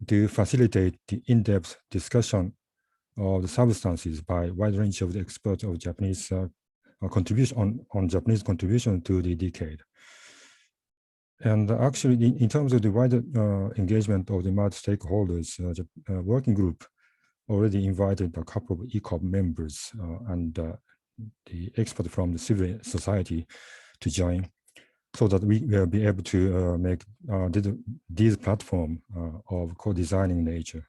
to facilitate the in-depth discussion of the substances by a wide range of the experts of Japanese contribution on Japanese contribution to the decade. And actually, in terms of the wider engagement of the multi-stakeholders, the working group already invited a couple of ECOP members and the experts from the civil society to join, so that we will be able to make this platform of co-designing nature.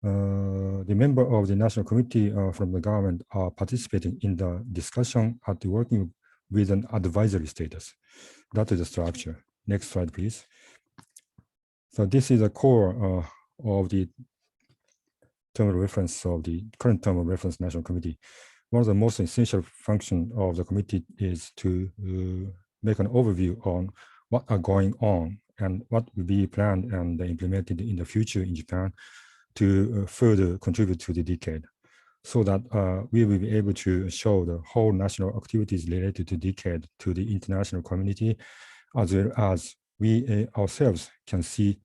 The member of the National Committee from the government are participating in the discussion at the working group with an advisory status. That is the structure. Next slide, please. So this is the core of the term of reference of the current term of reference National Committee. One of the most essential functions of the committee is to make an overview on what are going on and what will be planned and implemented in the future in Japan to further contribute to the decade, so that we will be able to show the whole national activities related to decade to the international community, as well as we ourselves can see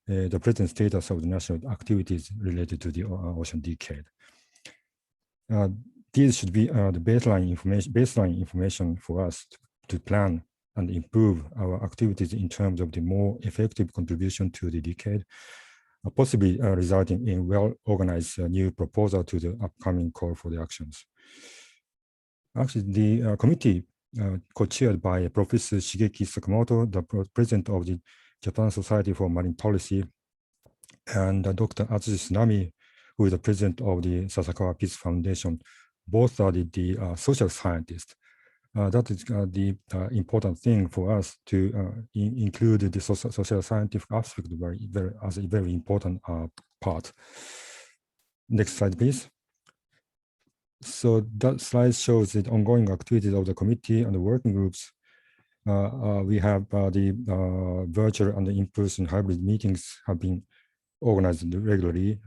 the present status of the national activities related to the ocean decade. These should be the baseline information for us to plan and improve our activities in terms of the more effective contribution to the decade, possibly resulting in well-organized new proposal to the upcoming call for the actions. Actually, the committee co-chaired by Professor Shigeki Sakamoto, the president of the Japan Society for Marine Policy, and Dr. Atsushi Tsunami, who is the president of the Sasakawa Peace Foundation. Both are the social scientists. That is the important thing for us to include the social scientific aspect as a very important part. Next slide, please. So that slide shows the ongoing activities of the committee and the working groups. We have the virtual and the in-person hybrid meetings have been organized regularly,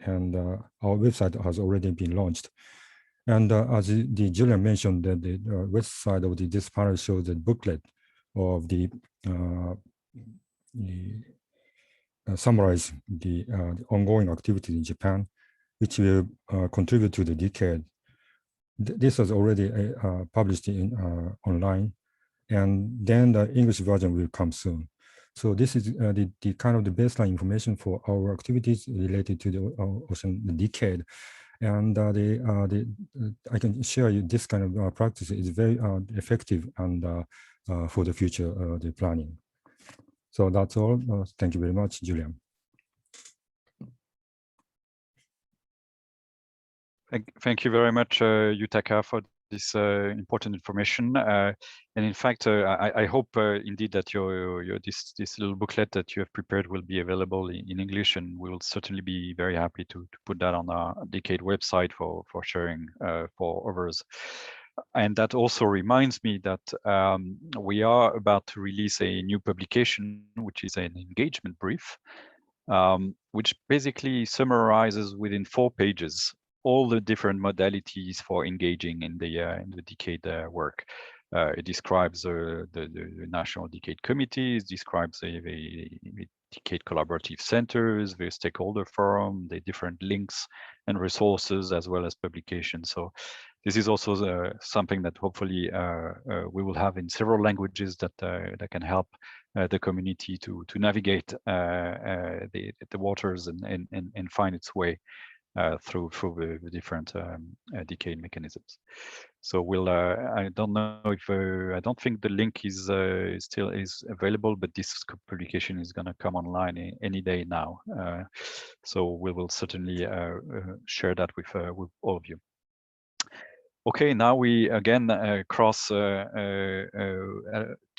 and our website has already been launched. And as Julian mentioned, that the west side of this panel shows the booklet of the summarize the ongoing activities in Japan, which will contribute to the decade. This was already published in online, and then the English version will come soon. So this is the kind of the baseline information for our activities related to the ocean decade. And I can share you this kind of practice is very effective and for the future the planning. So that's all. Thank you very much, Julian. Thank you very much, Yutaka, for this important information. And in fact, I hope indeed that this little booklet that you have prepared will be available in English, and we will certainly be very happy to put that on our Decade website for sharing for others. And that also reminds me that we are about to release a new publication, which is an engagement brief, which basically summarizes within 4 pages all the different modalities for engaging in the decade work. It describes the National Decade Committees, describes the Decade Collaborative Centers, the Stakeholder Forum, the different links and resources, as well as publications. So this is also something that hopefully we will have in several languages that can help the community to navigate the waters and find its way through the different decade mechanisms. So we'll I don't know if I don't think the link is still available, but this publication is going to come online any day now. So we will certainly share that with all of you. Okay, now we again cross 2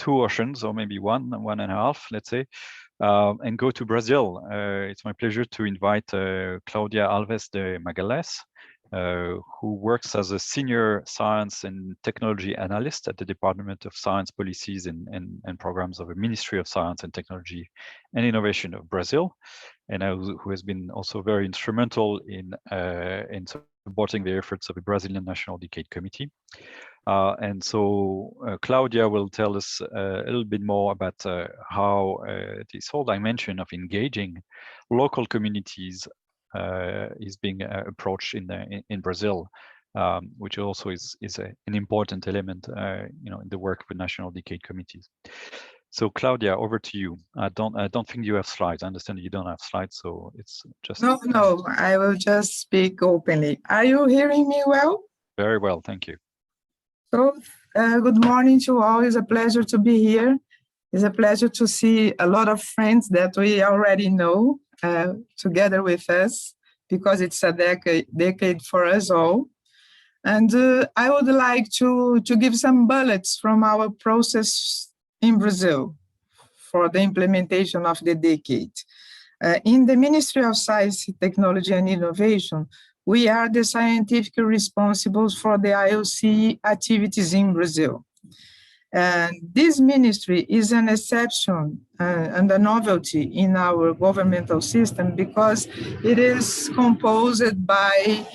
oceans, or maybe one and a half, let's say, and go to Brazil. It's my pleasure to invite Claudia Alves de Magalhães, who works as a senior science and technology analyst at the Department of Science Policies and Programs of the Ministry of Science and Technology and Innovation of Brazil, and who has been also very instrumental in supporting the efforts of the Brazilian National Decade Committee. And so Claudia will tell us a little bit more about how this whole dimension of engaging local communities is being approached in Brazil, which also is an important element, in the work with national decade committees. So Claudia, over to you. I don't think you have slides. I understand you don't have slides, so it's just no. I will just speak openly. Are you hearing me well? Very well, thank you. So, good morning to all. It's a pleasure to be here. It's a pleasure to see a lot of friends that we already know together with us, because it's a decade for us all. And I would like to give some bullets from our process in Brazil for the implementation of the decade. In the Ministry of Science, Technology and Innovation, we are the scientific responsibles for the IOC activities in Brazil. And this ministry is an exception and a novelty in our governmental system because it is composed by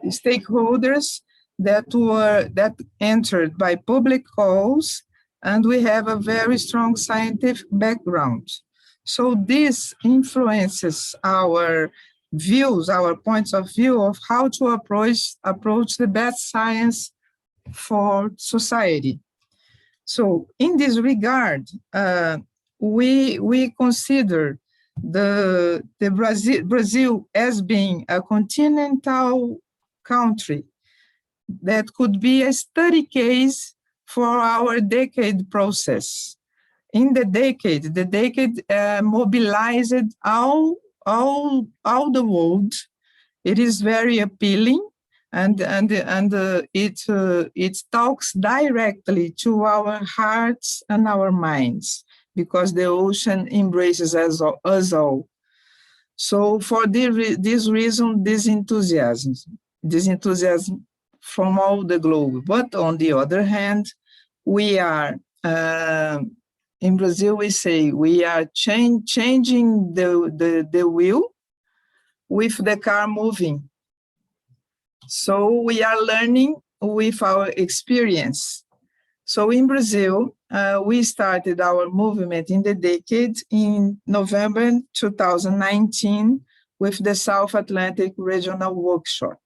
stakeholders that entered by public calls, and we have a very strong scientific background. So this influences our views, our points of view of how to approach the best science for society. So in this regard, we consider the Brazil as being a continental country that could be a study case for our decade process. In the decade mobilized all the world. It is very appealing, and it talks directly to our hearts and our minds, because the ocean embraces us all. So for this reason, this enthusiasm from all the globe. But on the other hand, we are, in Brazil, we say we are changing the wheel with the car moving. So we are learning with our experience. So in Brazil, we started our movement in the decade in November 2019 with the South Atlantic Regional Workshop.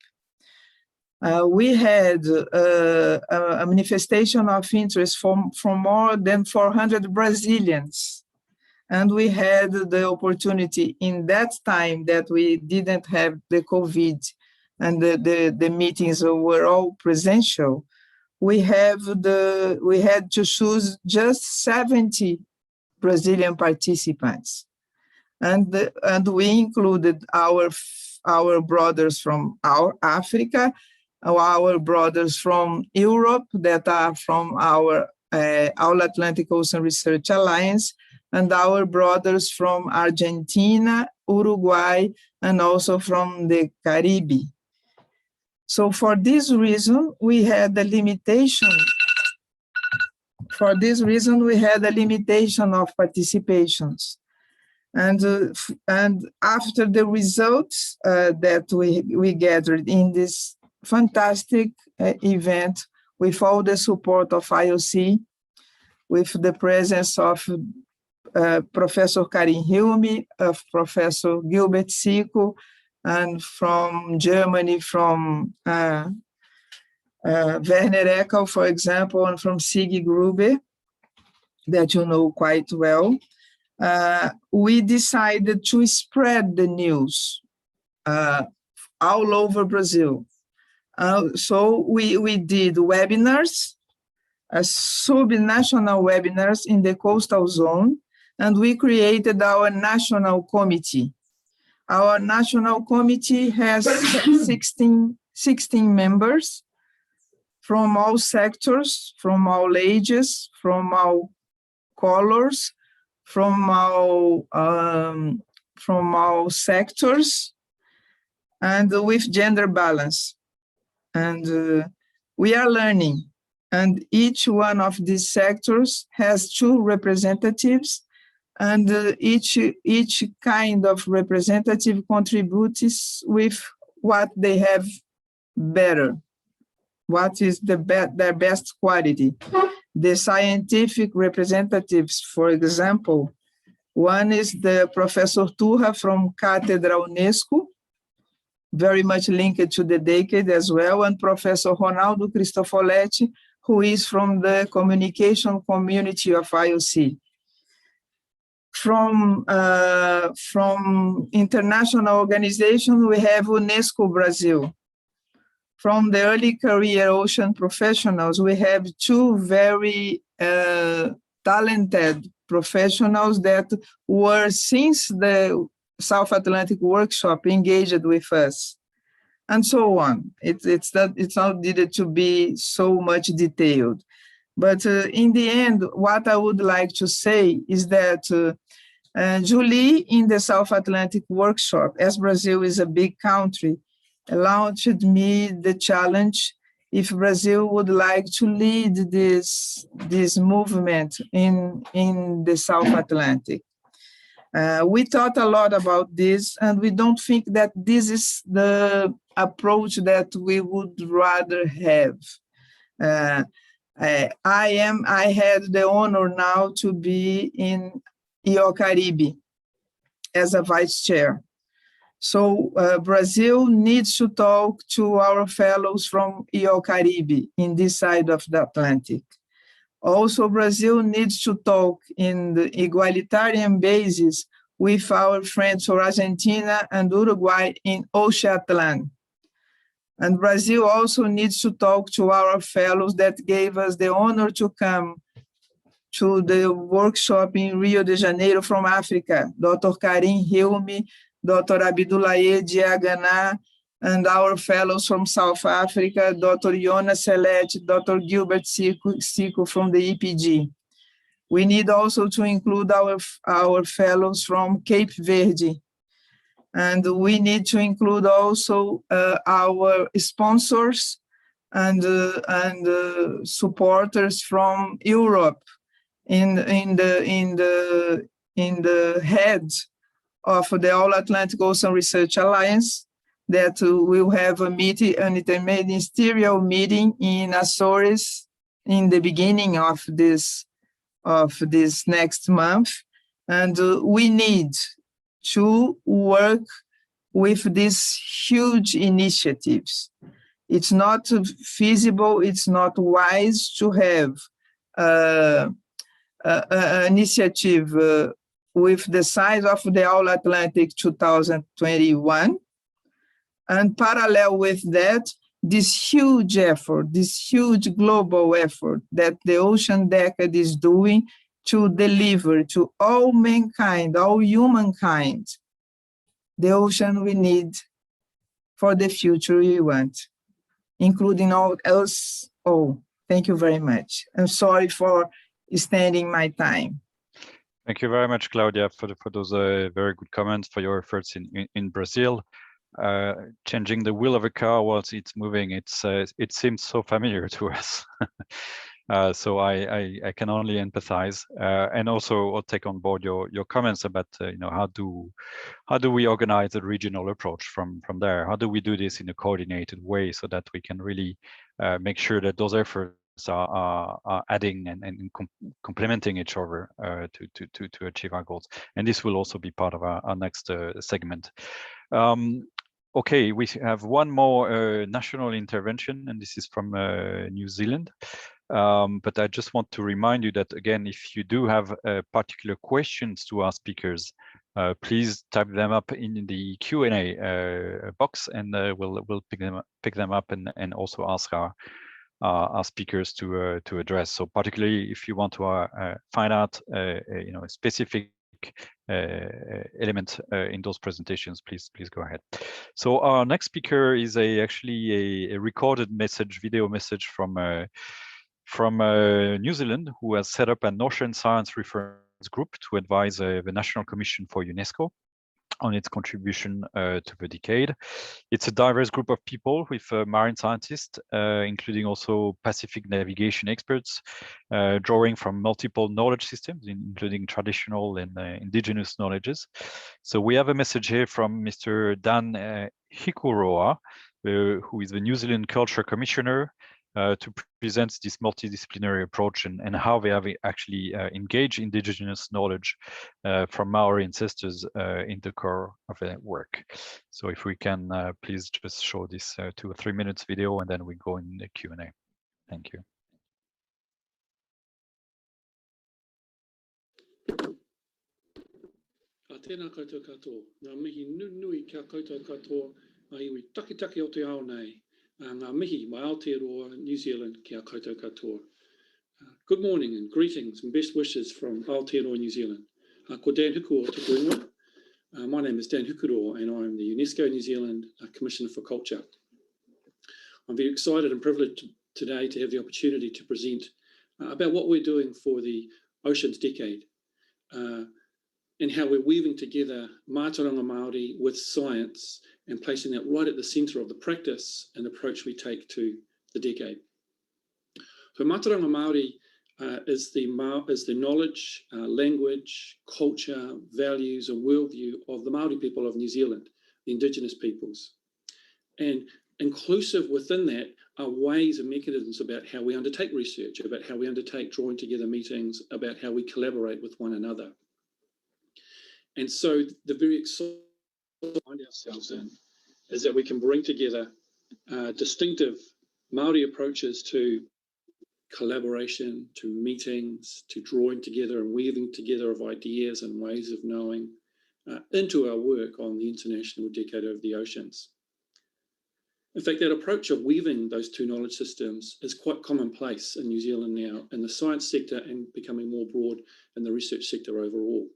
We had a manifestation of interest from more than 400 Brazilians. And we had the opportunity in that time that we didn't have the COVID and the meetings were all presential. We had to choose just 70 Brazilian participants. And we included our brothers from Africa, our brothers from Europe that are from our All Atlantic Ocean Research Alliance, and our brothers from Argentina, Uruguay, and also from the Caribbean. So for this reason, we had a limitation. For this reason, we had a limitation of participations. And after the results that we gathered in this fantastic event, with all the support of IOC, with the presence of Professor Karin Hilme, of Professor Gilbert Sico, and from Germany, from Werner Eckel, for example, and from Sigi Gruber, that you know quite well, we decided to spread the news all over Brazil. So we did webinars, sub-national webinars in the coastal zone, and we created our national committee. Our national committee has 16 members from all sectors, from all ages, from all colors, from all sectors, and with gender balance. And we are learning. And each one of these sectors has 2 representatives, and each kind of representative contributes with what they have better, what is their best quality. The scientific representatives, for example, one is the Professor Turra from Cátedra UNESCO, very much linked to the decade as well, and Professor Ronaldo Cristofoletti, who is from the communication community of IOC. From international organizations, we have UNESCO Brazil. From the early career ocean professionals, we have 2 very talented professionals that were, since the South Atlantic Workshop, engaged with us, and so on. It's not needed to be so much detailed. But in the end, what I would like to say is that Julie, in the South Atlantic Workshop, as Brazil is a big country, launched me the challenge if Brazil would like to lead this movement in the South Atlantic. We thought a lot about this, and we don't think that this is the approach that we would rather have. I had the honor now to be in IO-Caribe as a vice chair. So Brazil needs to talk to our fellows from IO-Caribe in this side of the Atlantic. Also, Brazil needs to talk in the egalitarian basis with our friends from Argentina and Uruguay in Oceatlan. And Brazil also needs to talk to our fellows that gave us the honor to come to the workshop in Rio de Janeiro from Africa, Dr. Karim Hilmi, Dr. Abdoulaye Diagana, and our fellows from South Africa, Dr. Jonas Select, Dr. Gilbert Sico from the EPG. We need also to include our fellows from Cape Verde. And we need to include also our sponsors and supporters from Europe in the head of the All Atlantic Ocean Research Alliance, that will have a meeting, an interministerial meeting in Azores in the beginning of this next month. And we need to work with these huge initiatives. It's not feasible, it's not wise to have an initiative with the size of the All Atlantic 2021, and parallel with that, this huge effort, this huge global effort that the Ocean Decade is doing to deliver to all mankind, all humankind, the ocean we need for the future we want, including all else. Oh, thank you very much. I'm sorry for extending my time. Thank you very much, Claudia, for those very good comments, for your efforts in Brazil. Changing the wheel of a car whilst it's moving, it seems so familiar to us. So I can only empathize, and also I'll take on board your comments about how do we organize a regional approach from there? How do we do this in a coordinated way so that we can really make sure that those efforts are adding and complementing each other to achieve our goals? And this will also be part of our next segment. Okay, we have one more national intervention, and this is from New Zealand. But I just want to remind you that, again, if you do have particular questions to our speakers, please type them up in the Q&A box, and we'll pick them up and also ask our speakers to address. So particularly if you want to find out a specific element in those presentations, please go ahead. So our next speaker is actually a recorded video message from New Zealand, who has set up an ocean science reference group to advise the National Commission for UNESCO on its contribution to the decade. It's a diverse group of people with marine scientists, including also Pacific navigation experts, drawing from multiple knowledge systems, including traditional and indigenous knowledges. So we have a message here from Mr. Dan Hikuroa, who is the New Zealand Culture Commissioner, to present this multidisciplinary approach and how they have actually engaged indigenous knowledge from Maori ancestors in the core of their work. So if we can please just show this 2 or 3 minutes video, and then we go in the Q&A. Thank you. Tēnā koutou katoa. Ngā mihi nui kia koutou katoa a iwi takitaki o te ao nei. Ngā mihi mai Aotearoa, New Zealand, kia koutou katoa. Good morning and greetings and best wishes from Aotearoa, New Zealand. Ko Dan Hikuroa te koinua. My name is Dan Hikuroa and I am the UNESCO New Zealand Commissioner for Culture. I'm very excited and privileged today to have the opportunity to present about what we're doing for the Oceans Decade and how we're weaving together mātauranga Māori with science and placing that right at the centre of the practice and approach we take to the decade. So Mātauranga Māori is the knowledge, language, culture, values, and worldview of the Māori people of New Zealand, the Indigenous peoples. And inclusive within that are ways and mechanisms about how we undertake research, about how we undertake drawing together meetings, about how we collaborate with one another. And so the very exciting thing we find ourselves in is that we can bring together distinctive Māori approaches to collaboration, to meetings, to drawing together and weaving together of ideas and ways of knowing into our work on the International Decade of the Oceans. In fact, that approach of weaving those two knowledge systems is quite commonplace in New Zealand now in the science sector and becoming more broad in the research sector overall.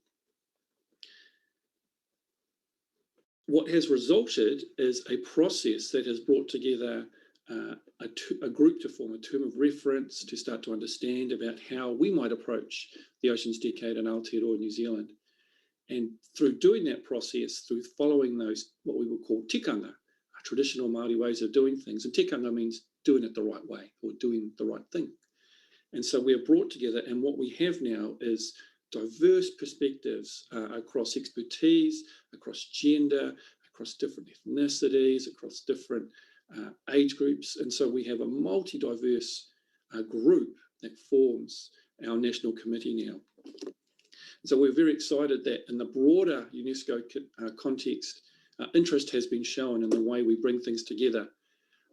What has resulted is a process that has brought together a group to form a term of reference to start to understand about how we might approach the Oceans Decade in Aotearoa, New Zealand. And through doing that process, through following those, what we would call tikanga, traditional Māori ways of doing things, and tikanga means doing it the right way or doing the right thing. And so we are brought together, and what we have now is diverse perspectives across expertise, across gender, across different ethnicities, across different age groups. And so we have a multi-diverse group that forms our national committee now. So we're very excited that in the broader UNESCO context, interest has been shown in the way we bring things together.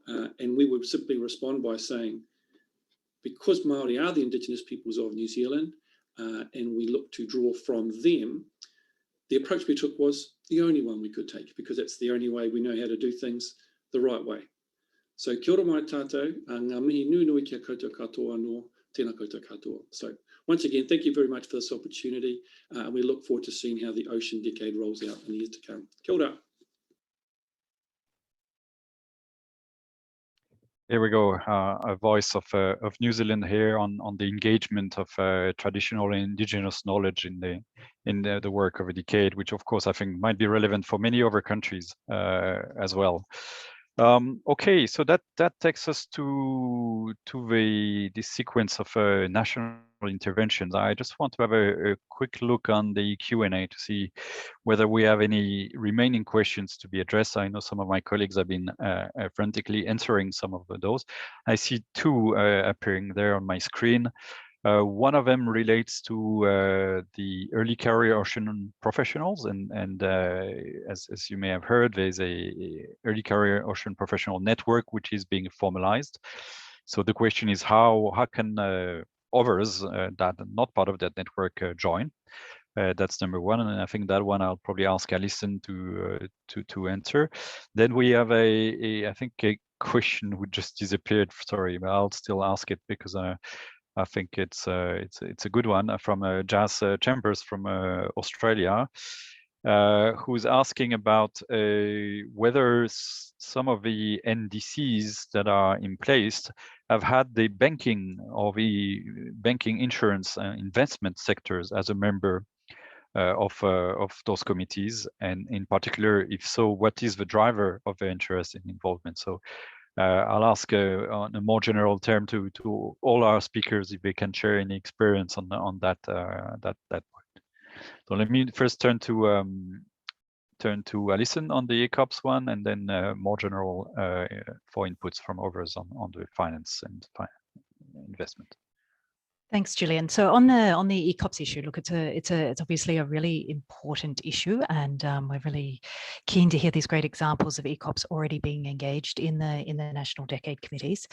And we would simply respond by saying, because Māori are the Indigenous peoples of New Zealand, and we look to draw from them, the approach we took was the only one we could take, because it's the only way we know how to do things the right way. So kia ora mai tātou, ngā mihi nui kia koutou katoa anō, tēnā koutou katoa. So once again, thank you very much for this opportunity. And we look forward to seeing how the Ocean Decade rolls out in the years to come. Kia ora. Here we go, a voice of New Zealand here on the engagement of traditional and indigenous knowledge in the work of a decade, which of course I think might be relevant for many other countries as well. Okay, so that takes us to the sequence of national interventions. I just want to have a quick look on the Q&A to see whether we have any remaining questions to be addressed. I know some of my colleagues have been frantically answering some of those. I see two appearing there on my screen. One of them relates to the early career ocean professionals, and as you may have heard, there's a early career ocean professional network which is being formalized. So the question is how can others that are not part of that network join? That's number one, and I think that one I'll probably ask Alison to answer. Then we have I think a question which just disappeared. Sorry, but I'll still ask it because I think it's a good one from Jazz Chambers from Australia, who's asking about whether some of the NDCs that are in place have had the banking or the banking insurance investment sectors as a member of those committees, and in particular, if so, what is the driver of their interest in involvement? So I'll ask on a more general term to all our speakers if they can share any experience on that point. So let me first turn to Alison on the ECOPS one, and then more general for inputs from others on the finance and investment. Thanks, Julian. So on the ECOPS issue, look, it's obviously a really important issue, and we're really keen to hear these great examples of ECOPS already being engaged in the National Decade committees.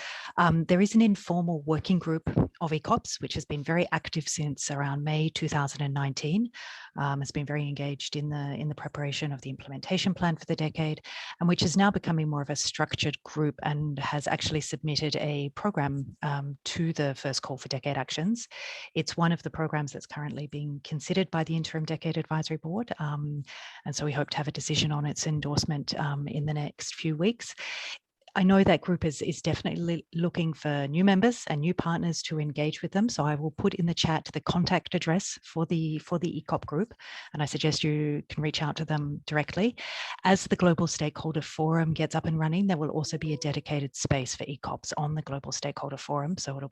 There is an informal working group of ECOPS which has been very active since around May 2019. Has been very engaged in the preparation of the implementation plan for the decade, and which is now becoming more of a structured group and has actually submitted a program to the first call for decade action. It's one of the programs that's currently being considered by the Interim Decade Advisory Board. And so we hope to have a decision on its endorsement in the next few weeks. I know that group is definitely looking for new members and new partners to engage with them. So I will put in the chat the contact address for the ECOP group, and I suggest you can reach out to them directly. As the Global Stakeholder Forum gets up and running, there will also be a dedicated space for ECOPs on the Global Stakeholder Forum. So it'll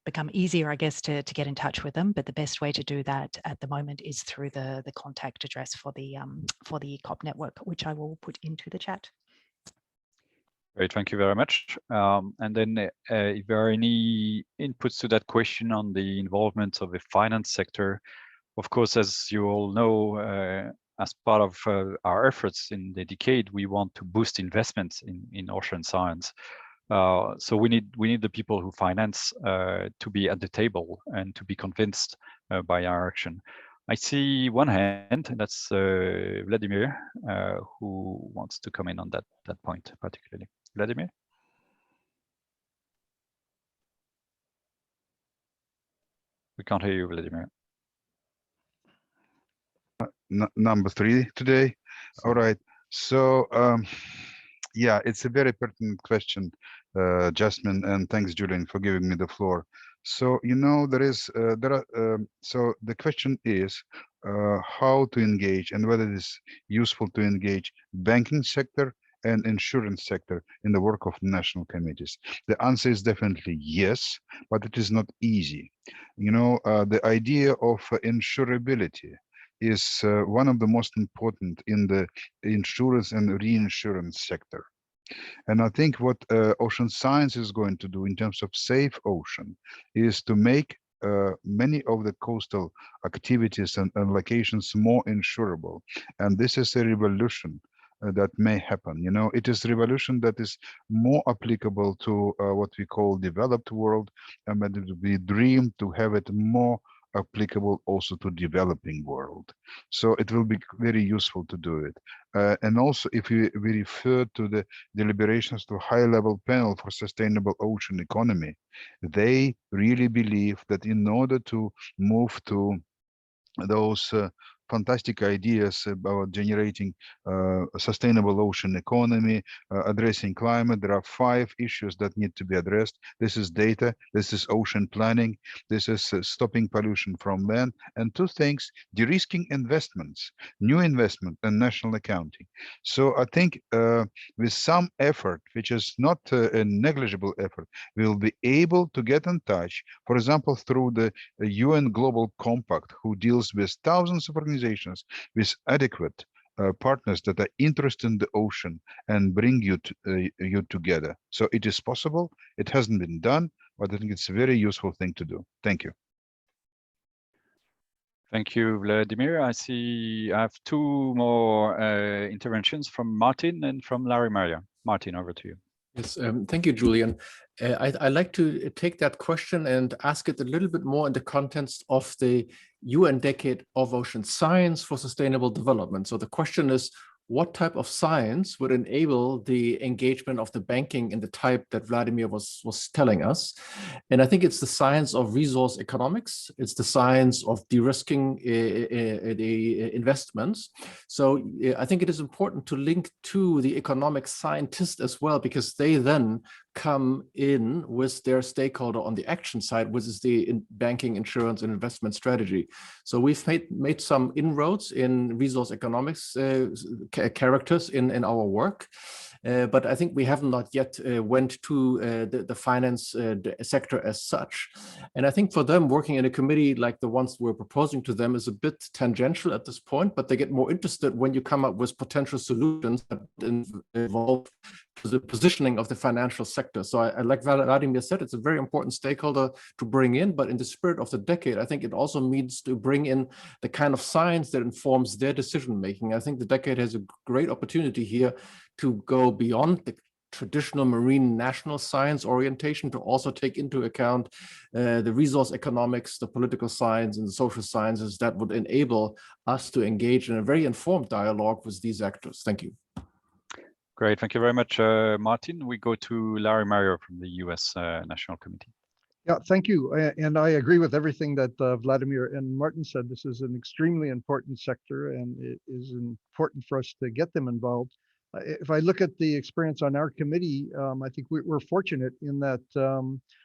become easier, I guess, to get in touch with them. But the best way to do that at the moment is through the contact address for the ECOP network, which I will put into the chat. Great, thank you very much. And then if there are any inputs to that question on the involvement of the finance sector, of course, as you all know, as part of our efforts in the decade, we want to boost investments in ocean science. So we need the people who finance to be at the table and to be convinced by our action. I see one hand, and that's Vladimir, who wants to come in on that point particularly. Vladimir? We can't hear you, Vladimir. Number 3 today. All right. So yeah, it's a very pertinent question, Jasmine, and thanks, Julian, for giving me the floor. So so the question is how to engage and whether it is useful to engage banking sector and insurance sector in the work of national committees. The answer is definitely yes, but it is not easy. The idea of insurability is one of the most important in the insurance and reinsurance sector. And I think what ocean science is going to do in terms of safe ocean is to make many of the coastal activities and locations more insurable. And this is a revolution that may happen. It is a revolution that is more applicable to what we call developed world, and that we dream to have it more applicable also to developing world. So it will be very useful to do it. And also, if we refer to the deliberations to high-level panel for sustainable ocean economy, they really believe that in order to move to those fantastic ideas about generating a sustainable ocean economy, addressing climate, there are 5 issues that need to be addressed. This is data, this is ocean planning, this is stopping pollution from land, and 2 things, de-risking investments, new investment and national accounting. So I think with some effort, which is not a negligible effort, we'll be able to get in touch, for example, through the UN Global Compact, who deals with thousands of organizations with adequate partners that are interested in the ocean and bring you together. So it is possible. It hasn't been done, but I think it's a very useful thing to do. Thank you. Thank you, Vladimir. I see I have 2 more interventions from Martin and from Larry Maria. Martin, over to you. Yes, thank you, Julian. I'd like to take that question and ask it a little bit more in the context of the UN Decade of Ocean Science for Sustainable Development. So the question is, what type of science would enable the engagement of the banking in the type that Vladimir was telling us? And I think it's the science of resource economics. It's the science of de-risking the investments. So I think it is important to link to the economic scientists as well, because they then come in with their stakeholder on the action side, which is the banking, insurance, and investment strategy. So we've made some inroads in resource economics characters in our work. But I think we have not yet went to the finance sector as such. And I think for them, working in a committee like the ones we're proposing to them is a bit tangential at this point, but they get more interested when you come up with potential solutions that involve the positioning of the financial sector. So I like Vladimir said, it's a very important stakeholder to bring in, but in the spirit of the decade, I think it also means to bring in the kind of science that informs their decision-making. I think the decade has a great opportunity here to go beyond the traditional marine national science orientation to also take into account the resource economics, the political science, and the social sciences that would enable us to engage in a very informed dialogue with these actors. Thank you. Great, thank you very much, Martin. We go to Larry Mario from the US National Committee. Yeah, thank you. And I agree with everything that Vladimir and Martin said. This is an extremely important sector, and it is important for us to get them involved. if I look at the experience on our committee, I think we're fortunate in that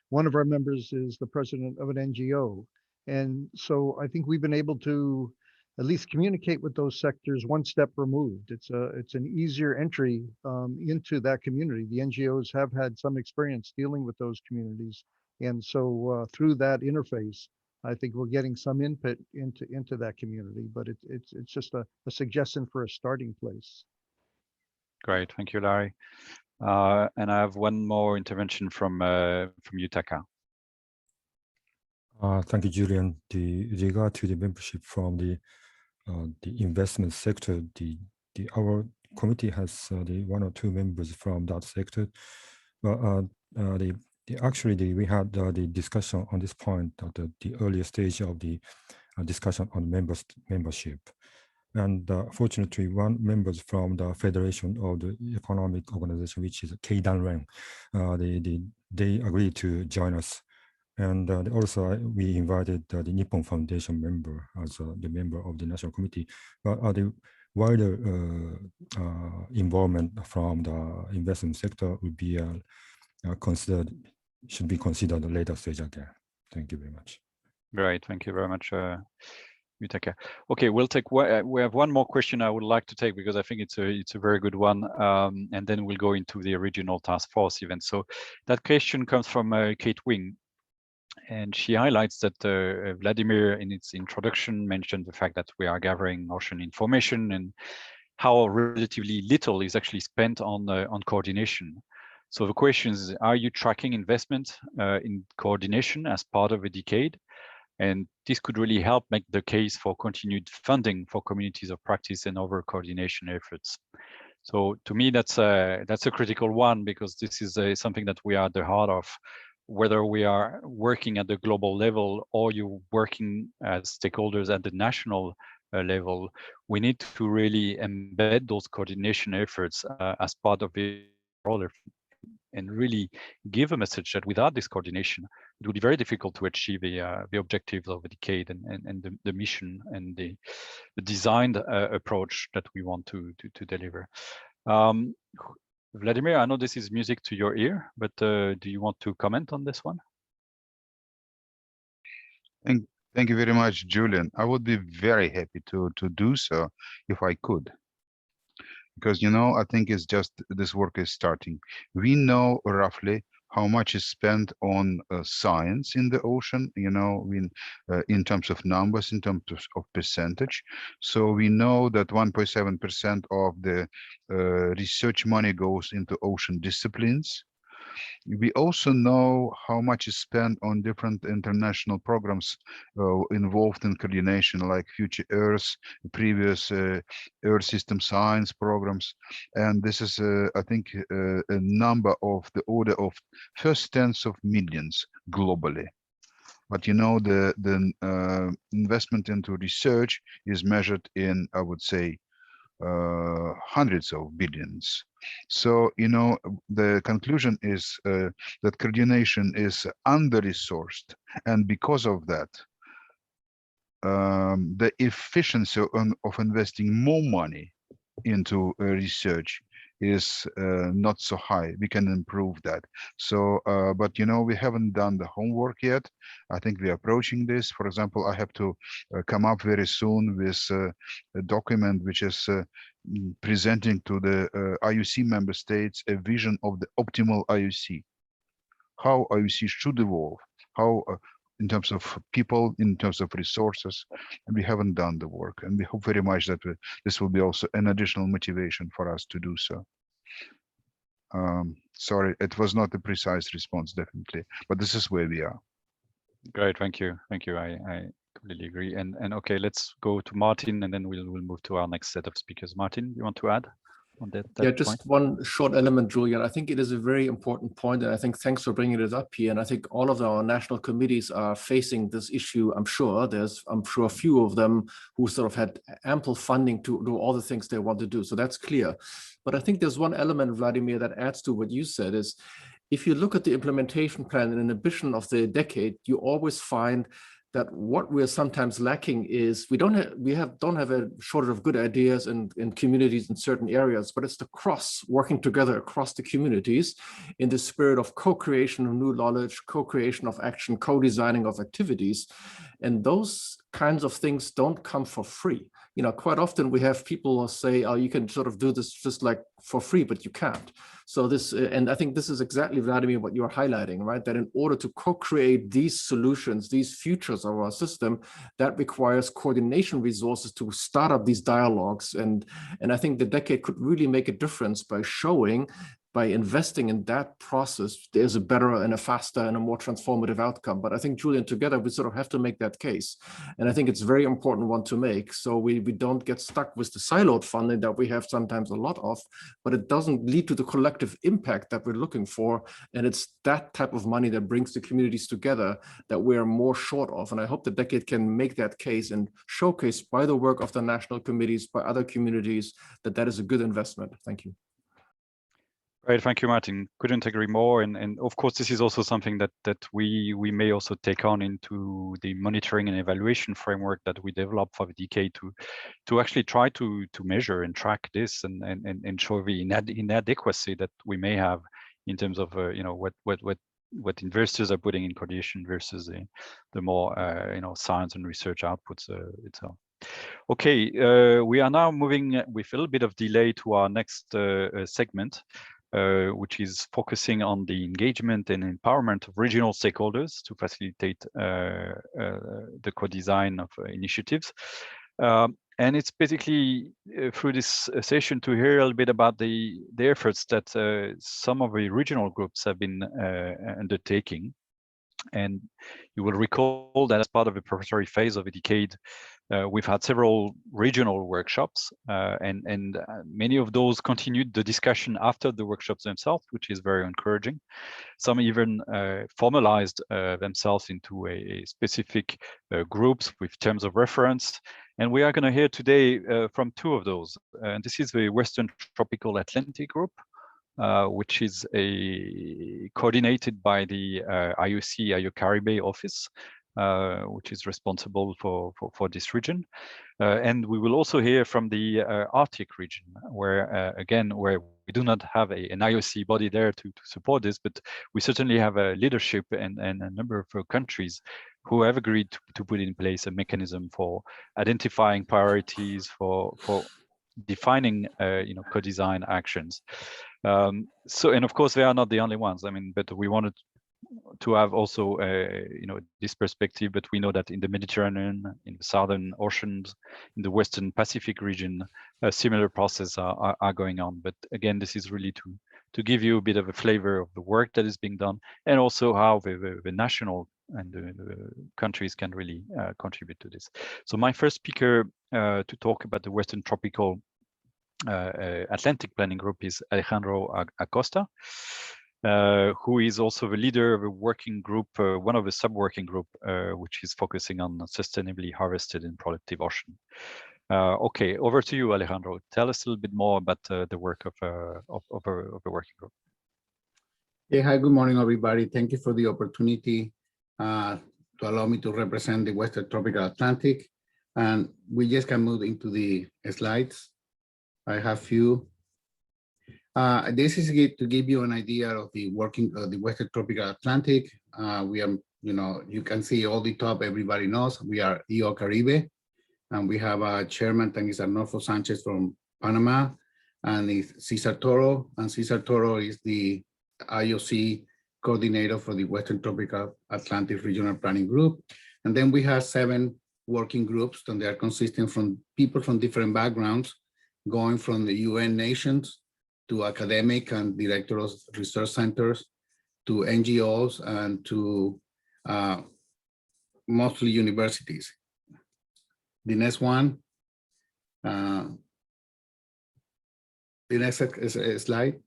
one of our members is the president of an NGO. And so I think we've been able to at least communicate with those sectors one step removed. It's an easier entry into that community. The NGOs have had some experience dealing with those communities. And so through that interface, I think we're getting some input into that community, but it's just a suggestion for a starting place. Great, thank you, Larry. And I have one more intervention from Yutaka. Thank you, Julian. Regard to the membership from the investment sector, our committee has the 1 or 2 members from that sector. But actually, we had the discussion on this point at the earlier stage of the discussion on membership. And fortunately, one member from the Federation of the Economic Organization, which is Keidanren, they agreed to join us. And also, we invited the Nippon Foundation member as the member of the National Committee. But the wider involvement from the investment sector would be should be considered at a later stage again. Thank you very much. Great, thank you very much, Yutaka. Okay, we'll take. We have one more question I would like to take because I think it's a very good one, and then we'll go into the original task force event. So that question comes from Kate Wing. And she highlights that Vladimir, in its introduction, mentioned the fact that we are gathering ocean information and how relatively little is actually spent on coordination. So the question is, are you tracking investment in coordination as part of a decade? And this could really help make the case for continued funding for communities of practice and other coordination efforts. So to me, that's a critical one, because this is something that we are at the heart of. Whether we are working at the global level or you're working as stakeholders at the national level, we need to really embed those coordination efforts as part of the role and really give a message that without this coordination, it would be very difficult to achieve the objectives of the decade and the mission and the designed approach that we want to deliver. Vladimir, I know this is music to your ear, but do you want to comment on this one? Thank you very much, Julian. I would be very happy to do so if I could. Because, you know, I think it's just this work is starting. We know roughly how much is spent on science in the ocean, you know, in terms of numbers, in terms of percentage. So we know that 1.7% of the research money goes into ocean disciplines. We also know how much is spent on different international programs involved in coordination, like Future Earth, previous Earth System Science programs. And this is, I think, a number of the order of first tens of millions globally. But, you know, the investment into research is measured in, I would say, hundreds of billions. So, you know, the conclusion is that coordination is under-resourced, and because of that, the efficiency of investing more money into research is not so high. We can improve that. So, but you know, we haven't done the homework yet. I think we're approaching this. For example, I have to come up very soon with a document which is presenting to the IUC member states a vision of the optimal IUC, how IUC should evolve, how in terms of people, in terms of resources, and we haven't done the work. And we hope very much that this will be also an additional motivation for us to do so. Sorry, it was not a precise response, definitely, but this is where we are. Great, thank you. Thank you. I completely agree. And okay, let's go to Martin, and then we'll move to our next set of speakers. Martin, you want to add on that yeah, just point? one short element, Julian. I think it is a very important point, and I think thanks for bringing it up here. And I think all of our national committees are facing this issue. I'm sure a few of them who sort of had ample funding to do all the things they want to do. So that's clear. But I think there's one element, Vladimir, that adds to what you said is, if you look at the implementation plan and ambition of the decade, you always find that what we're sometimes lacking is we don't have a shortage of good ideas in communities in certain areas, but it's the working together across the communities in the spirit of co-creation of new knowledge, co-creation of action, co-designing of activities. And those kinds of things don't come for free. You know, quite often we have people say, oh, you can sort of do this just like for free, but you can't. So this, and I think this is exactly, Vladimir, what you're highlighting, right? That in order to co-create these solutions, these futures of our system, that requires coordination resources to start up these dialogues. And I think the decade could really make a difference by showing, by investing in that process, there's a better and a faster and a more transformative outcome. But I think, Julian, together we sort of have to make that case. And I think it's a very important one to make, so we don't get stuck with the siloed funding that we have sometimes a lot of, but it doesn't lead to the collective impact that we're looking for. And it's that type of money that brings the communities together that we're more short of. And I hope the decade can make that case and showcase by the work of the national committees, by other communities, that that is a good investment. Thank you. Right, thank you, Martin. Couldn't agree more. And of course, this is also something that we may also take on into the monitoring and evaluation framework that we develop for the decade to actually try to measure and track this and show the inadequacy that we may have in terms of you know, what investors are putting in coordination versus the more you know, science and research outputs itself. Okay, we are now moving with a little bit of delay to our next segment. Which is focusing on the engagement and empowerment of regional stakeholders to facilitate the co-design of initiatives. And it's basically through this session to hear a little bit about the efforts that some of the regional groups have been undertaking. And you will recall that as part of the preparatory phase of the decade, we've had several regional workshops, and many of those continued the discussion after the workshops themselves, which is very encouraging. Some even formalized themselves into a specific groups with terms of reference. And we are going to hear today from two of those. And this is the Western Tropical Atlantic Group, which is coordinated by the IOC-IO-Caribe office, which is responsible for this region. And we will also hear from the Arctic region, where where we do not have an IOC body there to support this, but we certainly have a leadership and a number of countries who have agreed to put in place a mechanism for identifying priorities, for defining you know, co-design actions. So, and of course they are not the only ones. I mean, but we wanted to have also you know, this perspective, but we know that in the Mediterranean, in the Southern Oceans, in the Western Pacific region, similar processes are going on. But again, this is really to give you a bit of a flavor of the work that is being done, and also how the national and the countries can really contribute to this. So my first speaker to talk about the Western Tropical Atlantic Planning Group is Alejandro Acosta, who is also the leader of a working group, one of the sub-working group, which is focusing on sustainably harvested and productive ocean. Okay, over to you, Alejandro. Tell us a little bit more about the work of a working group. Yeah, hi, good morning, everybody. Thank you for the opportunity to allow me to represent the Western Tropical Atlantic. And we just can move into the slides. I have few. This is to give you an idea of the working of the Western Tropical Atlantic. We are, you know, you can see all the top, everybody knows, we are IO-Caribe, and we have a chairman, thank you, Arnolfo Sanchez from Panama, and Cesar Toro, and Cesar Toro is the IOC coordinator for the Western Tropical Atlantic Regional Planning Group. And then we have 7 working groups, and they are consisting from people from different backgrounds, going from the UN nations to academic and directors, research centers, to NGOs, and to mostly universities. The next one, the next slide.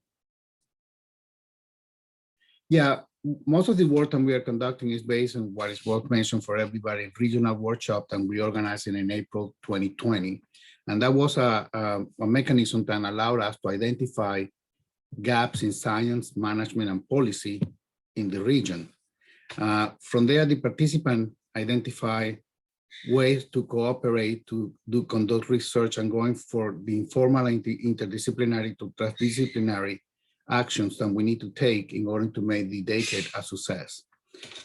Yeah, most of the work that we are conducting is based on what is work mentioned for everybody, regional workshop that we organized in April 2020. And that was a mechanism that allowed us to identify gaps in science, management, and policy in the region. From there, the participants identify ways to cooperate, to conduct research, and going for the informal and interdisciplinary to transdisciplinary actions that we need to take in order to make the decade a success.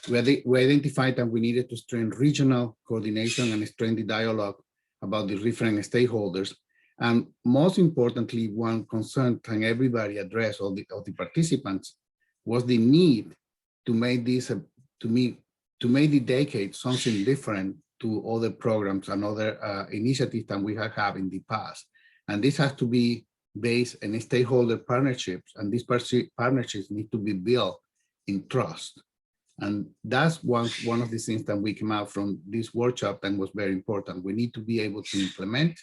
We identified that we needed to strengthen regional coordination and strengthen the dialogue about the different stakeholders. And most importantly, one concern that everybody addressed, all the participants, was the need to make this, to make the decade something different to other programs and other initiatives that we have had in the past. And this has to be based in stakeholder partnerships, and these partnerships need to be built in trust. And that's one of the things that we came out from this workshop that was very important. We need to be able to implement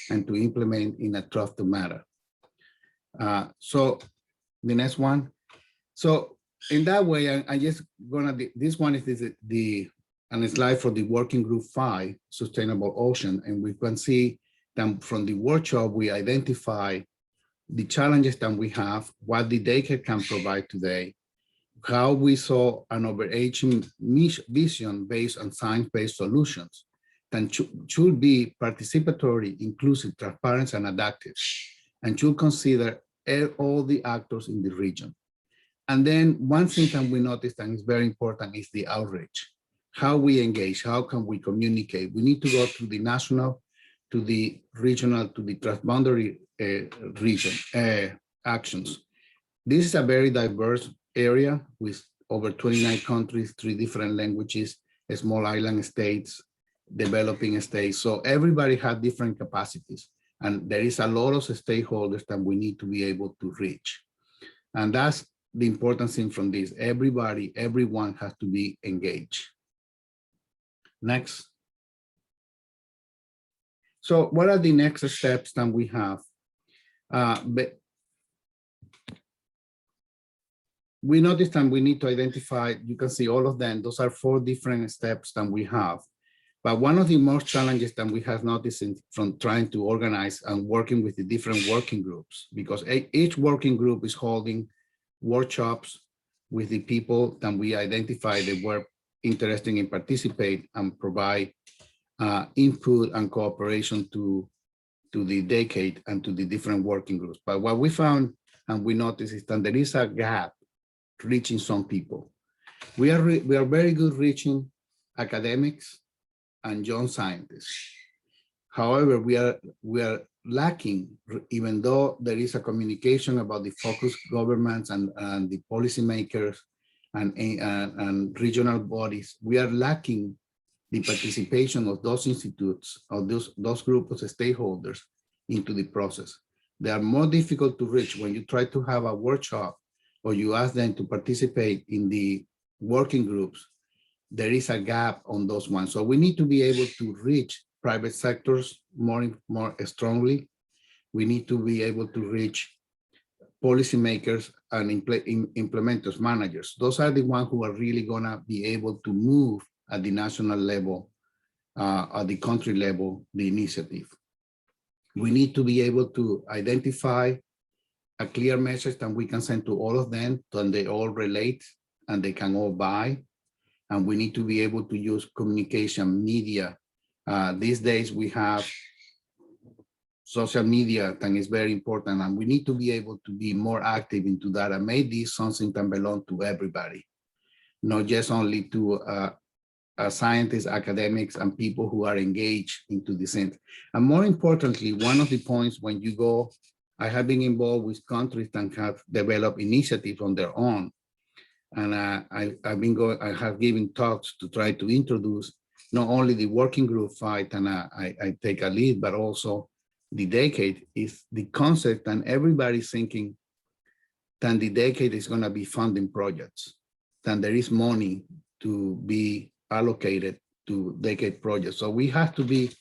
and to implement in a trusted manner. So the next one. So in that way, I just gonna, this one is a slide for the working group 5, Sustainable Ocean. And we can see that from the workshop, we identify the challenges that we have, what the decade can provide today, how we saw an overarching vision based on science-based solutions that should be participatory, inclusive, transparent, and adaptive, and should consider all the actors in the region. And then one thing that we noticed and is very important is the outreach. How we engage, how can we communicate? We need to go to the national, to the regional, to the transboundary region actions. This is a very diverse area with over 29 countries, 3 different languages, small island states, developing states. So everybody has different capacities. And there is a lot of stakeholders that we need to be able to reach. And that's the important thing from this. Everybody, everyone has to be engaged. Next. So what are the next steps that we have? But we noticed that we need to identify, you can see all of them. Those are 4 different steps that we have. But one of the most challenges that we have noticed from trying to organize and working with the different working groups, because each working group is holding workshops with the people that we identify that were interested in participate and provide input and cooperation to the decade and to the different working groups. But what we found and we noticed is that there is a gap reaching some people. We are very good reaching academics and young scientists. However, we are lacking, even though there is a communication about the focused governments and the policymakers and regional bodies, we are lacking the participation of those institutes, of those groups of stakeholders into the process. They are more difficult to reach when you try to have a workshop or you ask them to participate in the working groups. There is a gap on those ones. So we need to be able to reach private sectors more strongly. We need to be able to reach policymakers and implementers, managers. Those are the ones who are really gonna be able to move at the national level, at the country level, the initiative. We need to be able to identify a clear message that we can send to all of them, and they all relate and they can all buy. And we need to be able to use communication media. These days we have social media that is very important, and we need to be able to be more active into that and make this something that belongs to everybody, not just only to scientists, academics, and people who are engaged into the center. And more importantly, one of the points when you go, I have been involved with countries that have developed initiatives on their own. And I have given talks to try to introduce not only the working group fight, and I take a lead, but also the decade is the concept, and everybody's thinking that the decade is going to be funding projects, that there is money to be allocated to decade projects. So we have to be,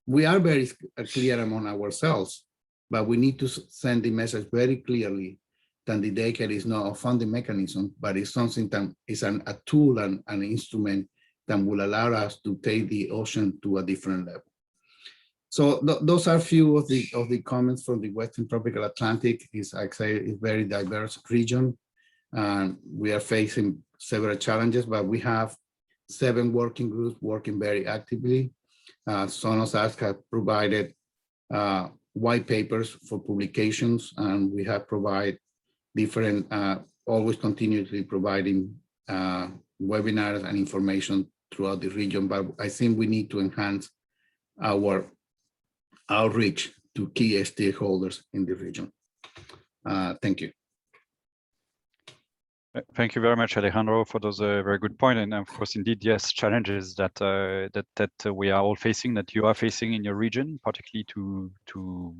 we are very clear among ourselves, but we need to send the message very clearly that the decade is not a funding mechanism, but it's something that is a tool and an instrument that will allow us to take the ocean to a different level. So those are a few of the comments from the Western Tropical Atlantic. Is, I say, it's very diverse region. We are facing several challenges, but we have 7 working groups working very actively. Some of us have provided white papers for publications, and we have provided different, always continuously providing webinars and information throughout the region. But I think we need to enhance our outreach to key stakeholders in the region. Thank you. Thank you very much, Alejandro, for those very good points. And of course, indeed, yes, challenges that we are all facing, that you are facing in your region, particularly to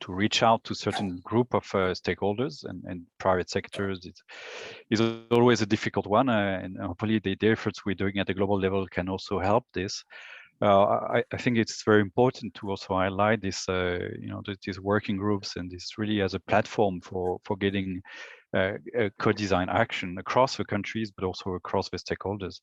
reach out to certain group of stakeholders and private sectors is always a difficult one. And hopefully the efforts we're doing at the global level can also help this. I think it's very important to also highlight this, these working groups, and this really as a platform for getting co-design action across the countries, but also across the stakeholders.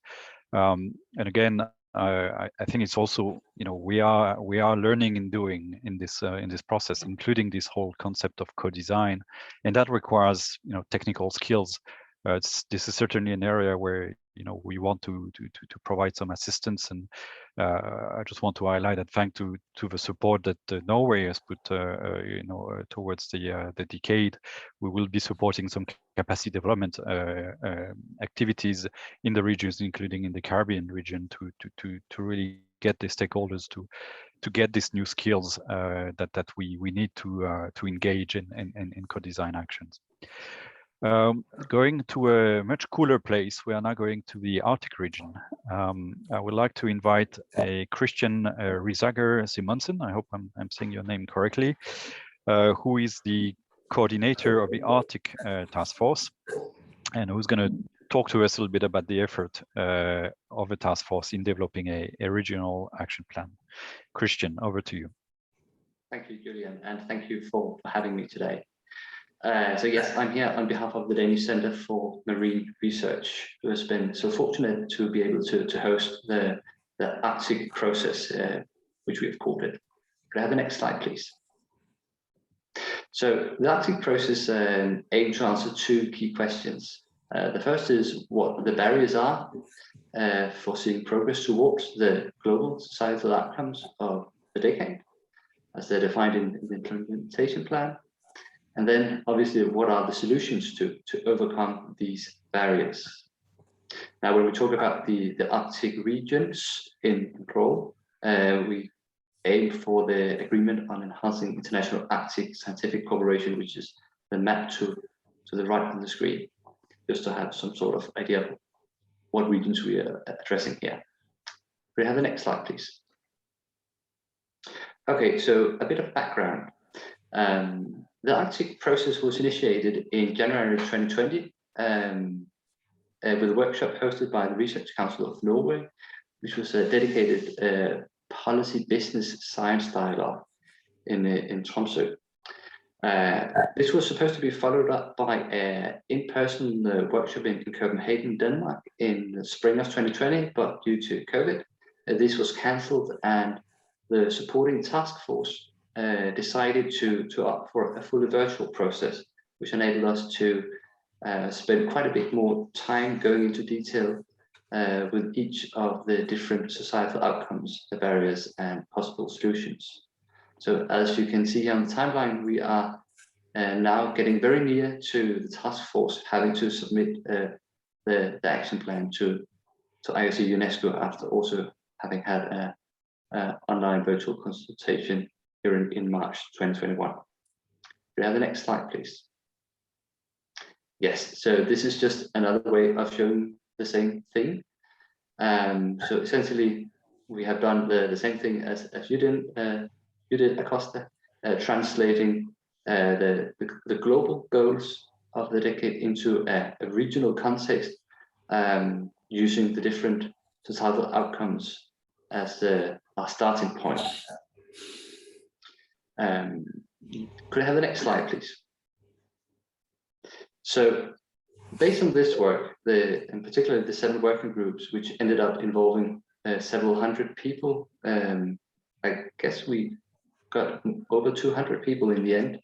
And again, I think it's also, we are learning and doing in this process, including this whole concept of co-design, and that requires technical skills. This is certainly an area where we want to provide some assistance, and I just want to highlight that thanks to the support that Norway has put towards the decade, we will be supporting some capacity development activities in the regions, including in the Caribbean region, to really get the stakeholders to get these new skills that we need to engage in co-design actions. Going to a much cooler place, we are now going to the Arctic region. I would like to invite a Christian Risager Simonsen, I hope I'm saying your name correctly, who is the coordinator of the Arctic Task Force, and who's going to talk to us a little bit about the effort of the task force in developing a regional action plan. Christian, over to you. Thank you, Julian, and thank you for having me today. So yes, I'm here on behalf of the Danish Center for Marine Research, who has been so fortunate to be able to host the Arctic process, which we have called it. Could I have the next slide, please? So the Arctic process aims to answer 2 key questions. The first is what the barriers are for seeing progress towards the global societal outcomes of the decade, as they're defined in the implementation plan. And then obviously, what are the solutions to overcome these barriers? Now, when we talk about the Arctic regions in plural, we aim for the agreement on enhancing international Arctic scientific cooperation, which is the map to the right on the screen, just to have some sort of idea of what regions we are addressing here. Could we have the next slide, please? Okay, so a bit of background. The Arctic process was initiated in January 2020 with a workshop hosted by the Research Council of Norway, which was a dedicated policy business science dialogue in Tromsø. This was supposed to be followed up by an in-person workshop in Copenhagen, Denmark in the spring of 2020, but due to COVID, this was cancelled, and the supporting task force decided to opt for a fully virtual process, which enabled us to spend quite a bit more time going into detail with each of the different societal outcomes, the barriers, and possible solutions. So as you can see on the timeline, we are now getting very near to the task force having to submit the action plan to IOC UNESCO after also having had an online virtual consultation here in March 2021. Can we have the next slide, please? Yes, so this is just another way of showing the same thing. So essentially, we have done the same thing as you did, Acosta, translating the global goals of the decade into a regional context, using the different societal outcomes as our starting point. Could I have the next slide, please? So based on this work, in particular the 7 working groups, which ended up involving several hundred people, I guess we got over 200 people in the end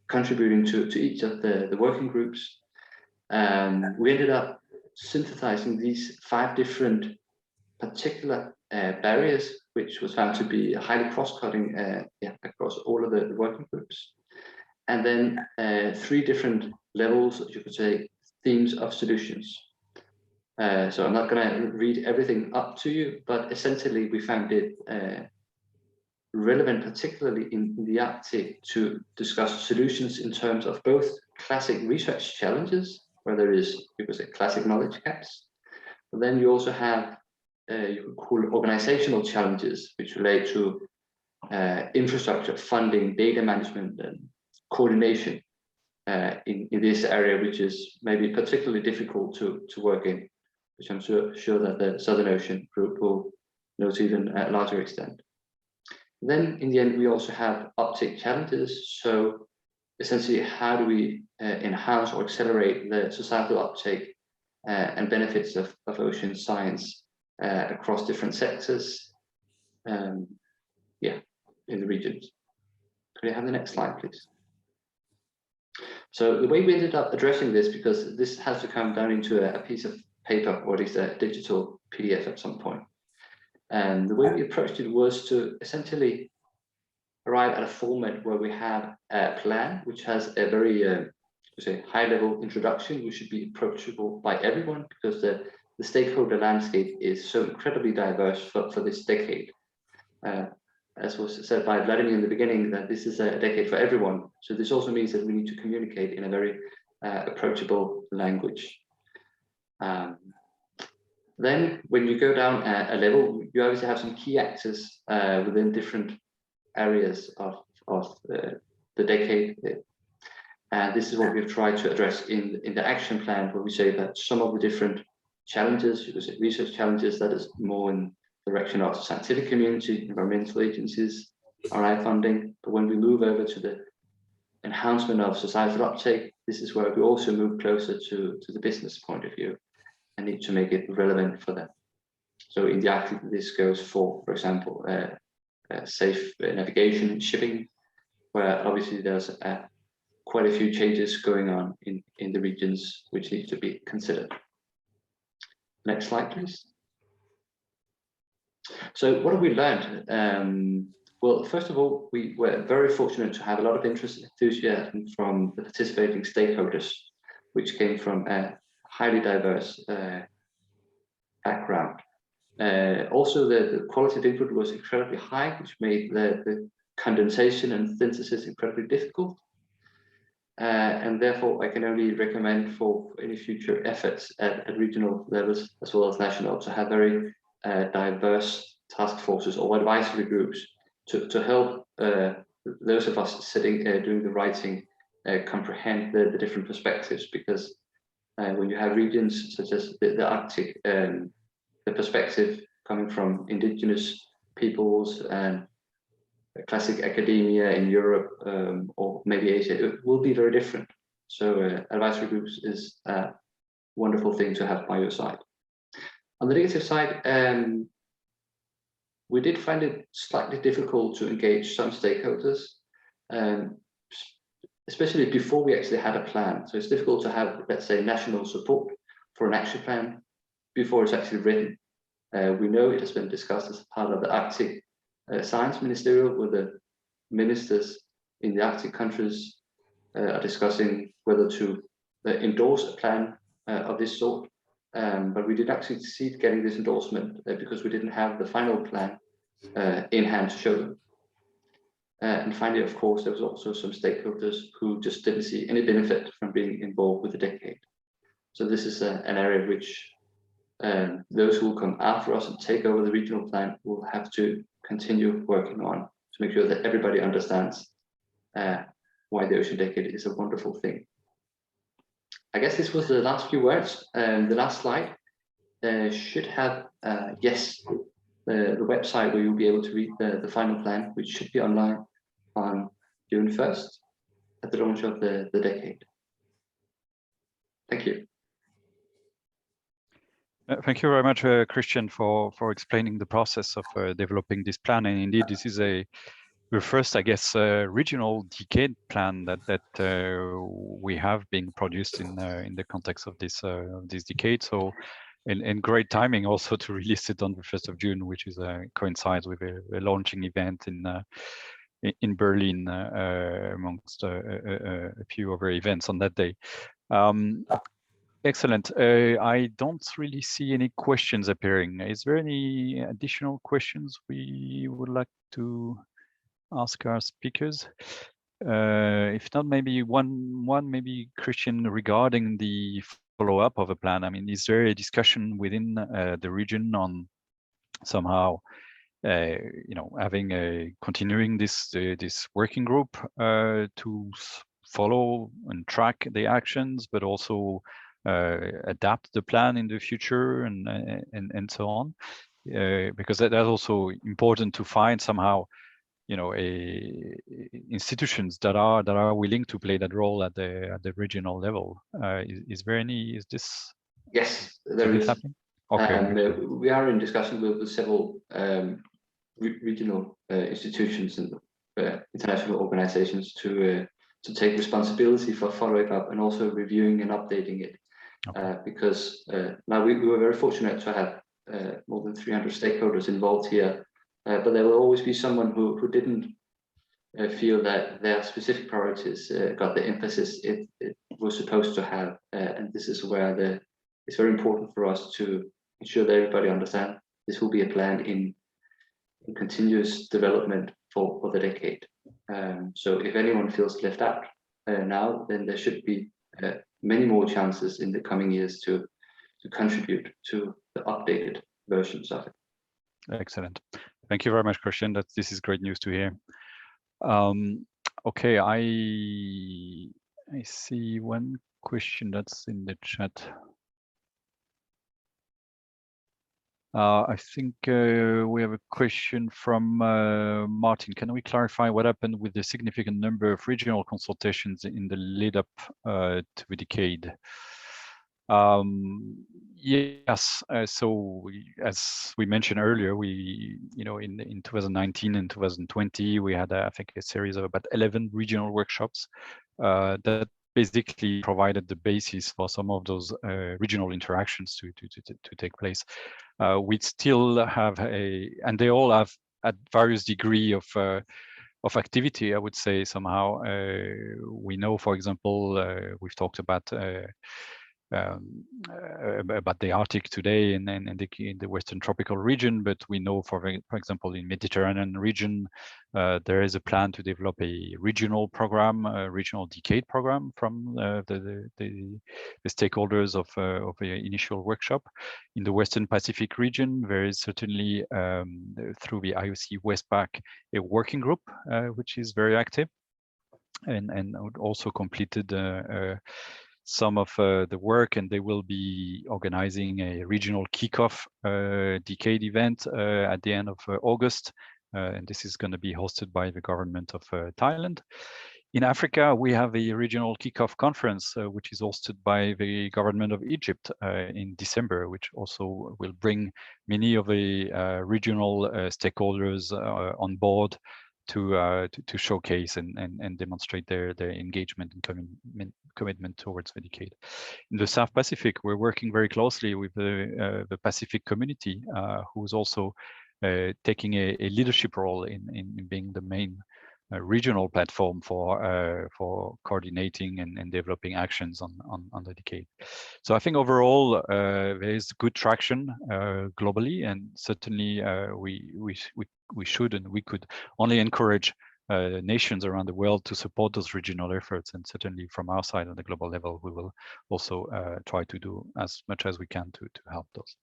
contributing to each of the working groups. We ended up synthesizing these 5 different particular barriers, which was found to be highly cross-cutting across all of the working groups. And then 3 different levels, you could say, themes of solutions. So I'm not going to read everything up to you, but essentially we found it relevant, particularly in the Arctic, to discuss solutions in terms of both classic research challenges, where there is, you could say, classic knowledge gaps. But then you also have, you could call it organizational challenges, which relate to infrastructure, funding, data management, and coordination in this area, which is maybe particularly difficult to work in, which I'm sure that the Southern Ocean group will note even at a larger extent. Then in the end, we also have uptake challenges. So essentially, how do we enhance or accelerate the societal uptake and benefits of ocean science across different sectors, in the regions. Could I have the next slide, please? So the way we ended up addressing this, because this has to come down into a piece of paper, or at least a digital PDF at some point. And the way we approached it was to essentially arrive at a format where we have a plan which has a very high-level introduction, which should be approachable by everyone, because the stakeholder landscape is so incredibly diverse for this decade. As was said by Vladimir in the beginning, that this is a decade for everyone. So this also means that we need to communicate in a very approachable language. Then when you go down a level, you obviously have some key actors within different areas of the decade. And this is what we've tried to address in the action plan, where we say that some of the different challenges, you could say research challenges, that is more in the direction of scientific community, environmental agencies, RI funding. But when we move over to the enhancement of societal uptake, this is where we also move closer to the business point of view and need to make it relevant for them. So in the Arctic, this goes for example, safe navigation and shipping, where obviously there's quite a few changes going on in the regions which need to be considered. Next slide, please. So what have we learned? Well, first of all, we were very fortunate to have a lot of interest and enthusiasm from the participating stakeholders, which came from a highly diverse background. Also, the quality of input was incredibly high, which made the condensation and synthesis incredibly difficult. And therefore, I can only recommend for any future efforts at regional levels as well as national to have very diverse task forces or advisory groups to help those of us sitting doing the writing comprehend the different perspectives, because when you have regions such as the Arctic, the perspective coming from indigenous peoples and classic academia in Europe or maybe Asia, it will be very different. So advisory groups is a wonderful thing to have by your side. On the negative side, we did find it slightly difficult to engage some stakeholders, especially before we actually had a plan. So it's difficult to have, let's say, national support for an action plan before it's actually written. We know it has been discussed as part of the Arctic Science Ministerial, where the ministers in the Arctic countries are discussing whether to endorse a plan of this sort. But we did actually succeed getting this endorsement because we didn't have the final plan in hand to show them. And finally, of course, there was also some stakeholders who just didn't see any benefit from being involved with the decade. So this is an area which those who will come after us and take over the regional plan will have to continue working on to make sure that everybody understands why the Ocean Decade is a wonderful thing. I guess this was the last few words. The last slide should have, yes, the website where you'll be able to read the final plan, which should be online on June 1st at the launch of the decade. Thank you. Thank you very much, Christian, for explaining the process of developing this plan. And indeed, this is the first, I guess, regional decade plan that we have being produced in the context of this decade. So and great timing also to release it on the 1st of June, which is coincides with a launching event in Berlin, amongst a few other events on that day. Excellent. I don't really see any questions appearing. Is there any additional questions we would like to ask our speakers? If not, maybe one maybe Christian, regarding the follow-up of a plan. I mean, is there a discussion within the region on somehow having continuing this working group to follow and track the actions, but also adapt the plan in the future and so on, because that's also important to find somehow institutions that are willing to play that role at the regional level. Is this? Yes, there is happening? Okay. We are in discussion with several regional institutions and international organizations to take responsibility for following up and also reviewing and updating it. Okay. Because now we were very fortunate to have more than 300 stakeholders involved here, but there will always be someone who didn't feel that their specific priorities got the emphasis it was supposed to have, and this is where it's very important for us to ensure that everybody understands this will be a plan in continuous development for the decade. So if anyone feels left out now, then there should be many more chances in the coming years to contribute to the updated versions of it. Excellent. Thank you very much, Christian. This is great news to hear. Okay, I see one question that's in the chat. I think we have a question from Martin. Can we clarify what happened with the significant number of regional consultations in the lead up to the decade? Yes, so as we mentioned earlier, we, in 2019 and 2020, we had, I think, a series of about 11 regional workshops that basically provided the basis for some of those regional interactions to take place. We still have and they all have at various degree of activity, I would say. Somehow we know, for example, we've talked about the Arctic today in the Western tropical region, but we know, for example, in Mediterranean region, there is a plan to develop a regional program, a regional decade program from the stakeholders of the initial workshop. In the Western Pacific region, there is certainly through the IOC Visbeck a working group which is very active and also completed some of the work, and they will be organizing a regional kickoff decade event at the end of August, and this is going to be hosted by the government of Thailand. In Africa, we have a regional kickoff conference, which is hosted by the government of Egypt in December, which also will bring many of the regional stakeholders on board to showcase and demonstrate their engagement and commitment towards the decade. In the South Pacific, we're working very closely with the Pacific community, who is also taking a leadership role in being the main regional platform for coordinating and developing actions on the decade. So I think overall there is good traction globally, and certainly we should and we could only encourage nations around the world to support those regional efforts, and certainly from our side on the global level, we will also try to do as much as we can to help those.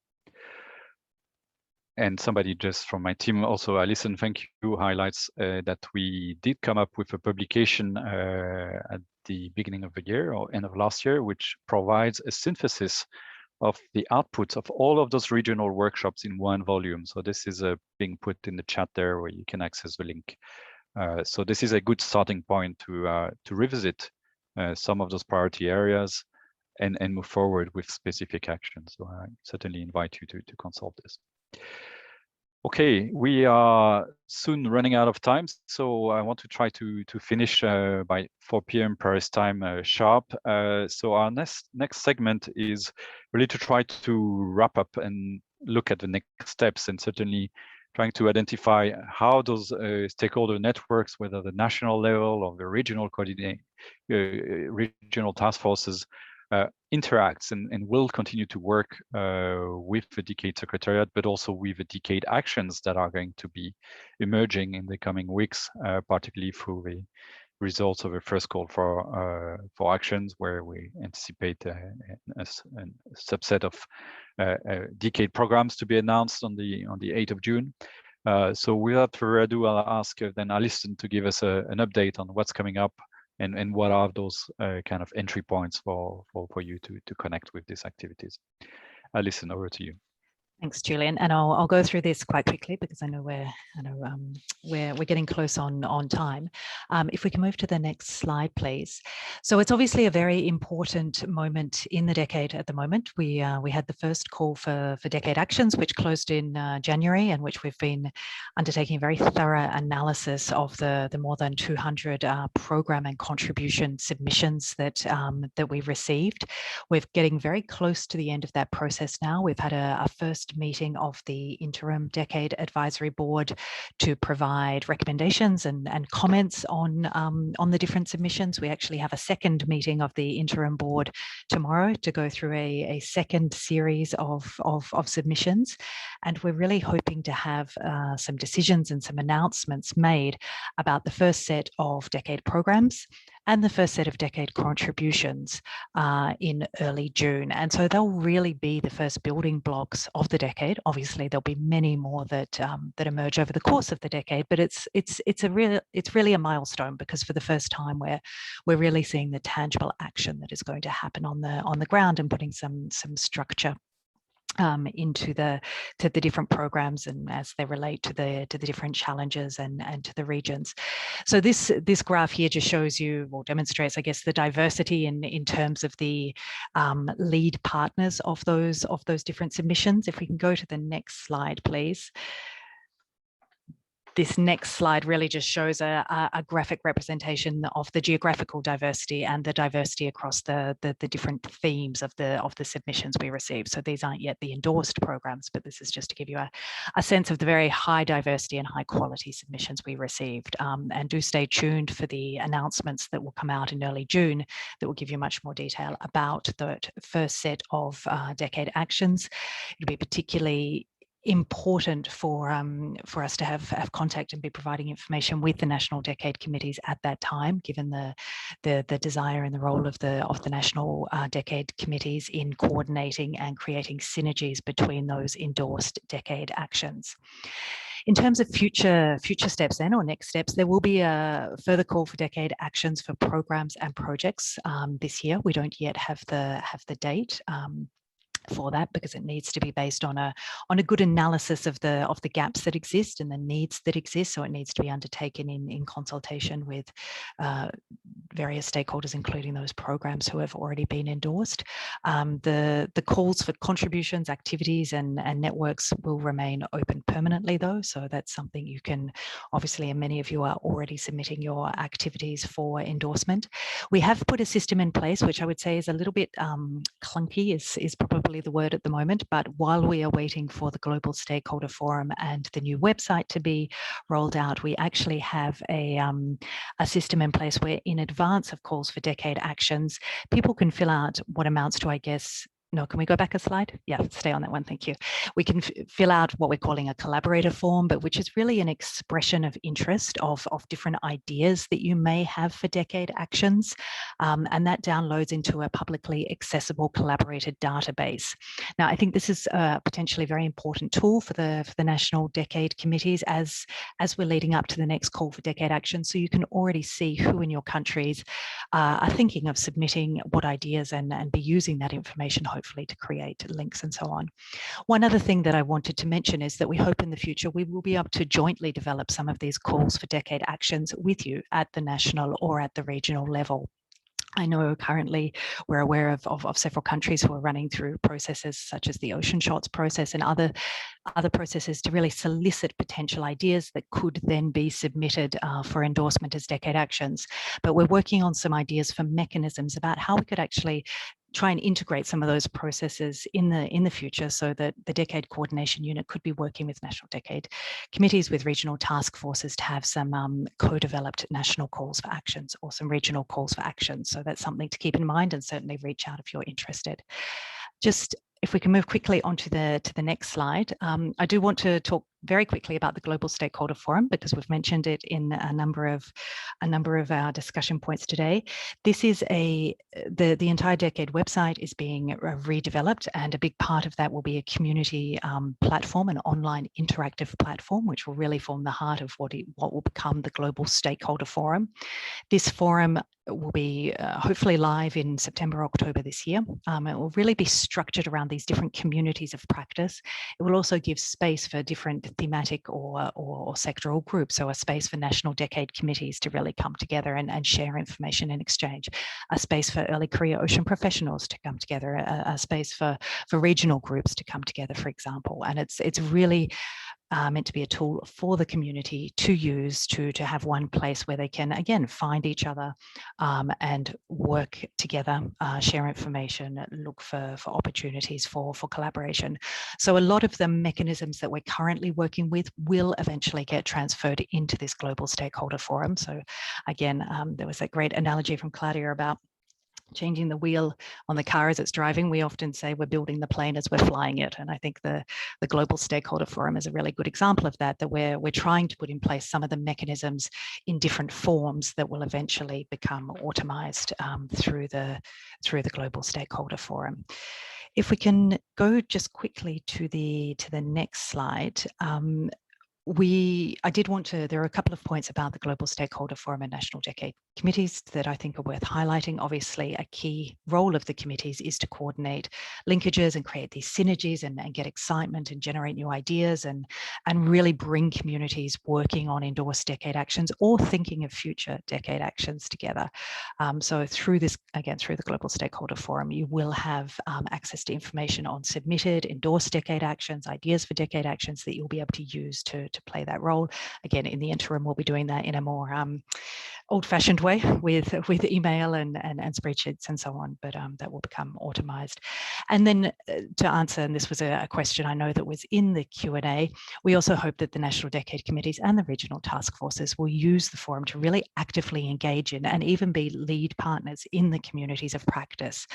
And somebody just from my team, also Alison, thank you, highlights that we did come up with a publication at the beginning of the year or end of last year, which provides a synthesis of the outputs of all of those regional workshops in one volume. So this is being put in the chat there where you can access the link. So this is a good starting point to revisit some of those priority areas and move forward with specific actions. So I certainly invite you to consult this. Okay, we are soon running out of time, so I want to try to finish by 4 p.m. Paris time sharp. So our next segment is really to try to wrap up and look at the next steps, and certainly trying to identify how those stakeholder networks, whether the national level or the regional regional task forces, interacts and will continue to work with the Decade Secretariat, but also with the Decade actions that are going to be emerging in the coming weeks, particularly through the results of a first call for actions, where we anticipate a subset of Decade programs to be announced on the 8th of June. So without further ado, I'll ask then Alison to give us an update on what's coming up and what are those kind of entry points for you to connect with these activities. Alison, over to you. Thanks, Julian. And I'll go through this quite quickly because I know we're getting close on time. If we can move to the next slide, please. So it's obviously a very important moment in the decade at the moment. We had the first call for Decade actions, which closed in January, and which we've been undertaking a very thorough analysis of the more than 200 program and contribution submissions that we've received. We're getting very close to the end of that process now. We've had a first meeting of the Interim Decade Advisory Board to provide recommendations and comments on the different submissions. We actually have a second meeting of the Interim Board tomorrow to go through a second series of submissions. And we're really hoping to have some decisions and some announcements made about the first set of Decade programs and the first set of Decade contributions in early June. And so they'll really be the first building blocks of the decade. Obviously, there'll be many more that emerge over the course of the decade, but it's really a milestone, because for the first time we're really seeing the tangible action that is going to happen on the ground and putting some structure into the different programs and as they relate to the different challenges and to the regions. So this graph here just shows you, or demonstrates, I guess, the diversity in terms of the lead partners of those different submissions. If we can go to the next slide, please. This next slide really just shows a graphic representation of the geographical diversity and the diversity across the different themes of the submissions we receive. So these aren't yet the endorsed programs, but this is just to give you a sense of the very high diversity and high quality submissions we received. And do stay tuned for the announcements that will come out in early June that will give you much more detail about the first set of Decade actions. It'll be particularly important for us to have contact and be providing information with the national decade committees at that time, given the desire and the role of the national decade committees in coordinating and creating synergies between those endorsed decade actions. In terms of future steps then, or next steps, there will be a further call for decade actions for programs and projects this year. We don't yet have the date for that, because it needs to be based on a good analysis of the gaps that exist and the needs that exist. So it needs to be undertaken in consultation with various stakeholders, including those programs who have already been endorsed. The calls for contributions, activities and networks will remain open permanently though. So that's something you can, obviously, and many of you are already submitting your activities for endorsement. We have put a system in place, which I would say is a little bit clunky, is probably the word at the moment, but while we are waiting for the Global Stakeholder Forum and the new website to be rolled out, we actually have a system in place where, in advance of calls for decade actions, people can fill out what amounts to, I guess, no, can we go back a slide? Yeah, stay on that one, thank you. We can fill out what we're calling a collaborator form, but which is really an expression of interest of different ideas that you may have for decade actions. And that downloads into a publicly accessible collaborated database. Now, I think this is a potentially very important tool for the national decade committees as we're leading up to the next call for decade action. So you can already see who in your countries are thinking of submitting what ideas and be using that information, hopefully, to create links and so on. One other thing that I wanted to mention is that we hope in the future we will be able to jointly develop some of these calls for decade actions with you at the national or at the regional level. I know currently we're aware of several countries who are running through processes such as the Ocean Shots process and other processes to really solicit potential ideas that could then be submitted for endorsement as decade actions. But we're working on some ideas for mechanisms about how we could actually try and integrate some of those processes in the future, so that the Decade Coordination Unit could be working with national decade committees, with regional task forces, to have some co-developed national calls for actions or some regional calls for actions. So that's something to keep in mind, and certainly reach out if you're interested. Just if we can move quickly onto the next slide, I do want to talk very quickly about the Global Stakeholder Forum, because we've mentioned it in a number of our discussion points today. This is the entire Decade website is being redeveloped, and a big part of that will be a community platform, an online interactive platform, which will really form the heart of what will become the Global Stakeholder Forum. This forum will be hopefully live in September, October this year. It will really be structured around these different communities of practice. It will also give space for different thematic or sectoral groups, so a space for national decade committees to really come together and share information and exchange, a space for early career ocean professionals to come together, a space for regional groups to come together, for example. And it's really meant to be a tool for the community to use to have one place where they can, again, find each other and work together, share information, look for opportunities for collaboration. So a lot of the mechanisms that we're currently working with will eventually get transferred into this Global Stakeholder Forum. So again, there was that great analogy from Claudia about changing the wheel on the car as it's driving. We often say we're building the plane as we're flying it. And I think the Global Stakeholder Forum is a really good example of that, we're trying to put in place some of the mechanisms in different forms that will eventually become automized through the Global Stakeholder Forum. If we can go just quickly to the next slide. I did want to, there are a couple of points about the Global Stakeholder Forum and National Decade Committees that I think are worth highlighting. Obviously, a key role of the committees is to coordinate linkages and create these synergies and get excitement and generate new ideas and really bring communities working on endorsed decade actions or thinking of future decade actions together. So through this, again, through the Global Stakeholder Forum, you will have access to information on submitted, endorsed decade actions, ideas for decade actions that you'll be able to use to play that role. Again, in the interim, we'll be doing that in a more old-fashioned way with email and spreadsheets and so on, but that will become automized. And then to answer, and this was a question I know that was in the Q&A, we also hope that the National Decade Committees and the regional task forces will use the forum to really actively engage in and even be lead partners in the communities of practice.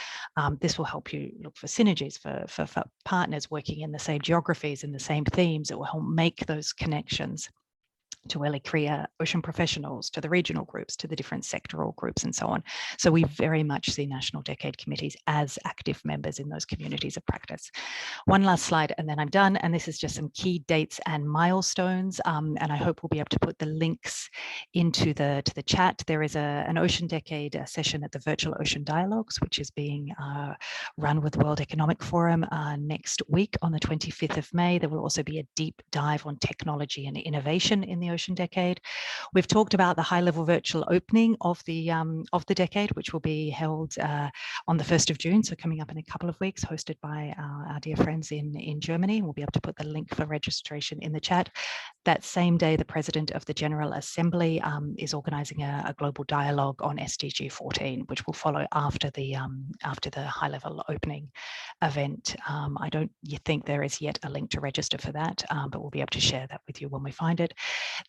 This will help you look for synergies, for partners working in the same geographies, in the same themes. It will help make those connections to early career ocean professionals, to the regional groups, to the different sectoral groups and so on. So we very much see National Decade Committees as active members in those communities of practice. One last slide and then I'm done. And this is just some key dates and milestones. And I hope we'll be able to put the links into the chat. There is an Ocean Decade session at the Virtual Ocean Dialogues, which is being run with the World Economic Forum next week on the 25th of May. There will also be a deep dive on technology and innovation in the Ocean Decade. We've talked about the high-level virtual opening of the decade, which will be held on the 1st of June, so coming up in a couple of weeks, hosted by our dear friends in Germany. We'll be able to put the link for registration in the chat. That same day, the President of the General Assembly is organising a global dialogue on SDG 14, which will follow after the high-level opening event. I don't think there is yet a link to register for that, but we'll be able to share that with you when we find it.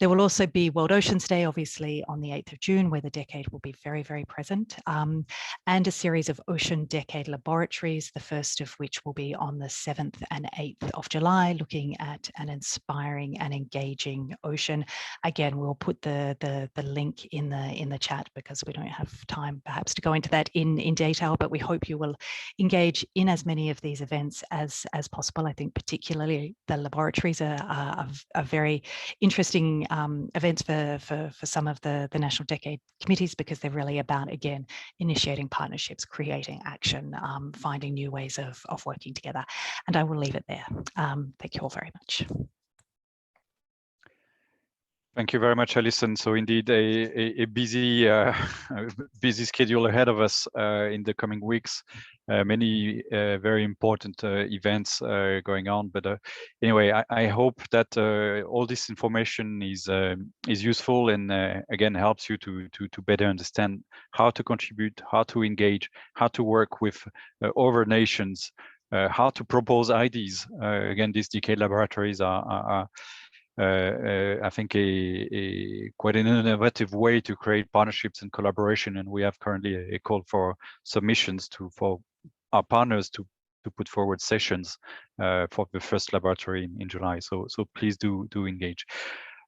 There will also be World Oceans Day, obviously, on the 8th of June, where the decade will be very, very present, and a series of Ocean Decade laboratories, the first of which will be on the 7th and 8th of July, looking at an inspiring and engaging ocean. Again, we'll put the link in the chat because we don't have time perhaps to go into that in detail, but we hope you will engage in as many of these events as possible. I think particularly the laboratories are very interesting events for some of the National Decade Committees, because they're really about, again, initiating partnerships, creating action, finding new ways of working together. And I will leave it there. Thank you all very much. Thank you very much, Alison. So indeed, a busy busy schedule ahead of us in the coming weeks. Many very important events going on. But anyway, I hope that all this information is useful and again helps you to better understand how to contribute, how to engage, how to work with other nations, how to propose ideas. Again, these decade laboratories are I think quite an innovative way to create partnerships and collaboration, and we have currently a call for submissions for our partners to put forward sessions for the first laboratory in July. So please do engage.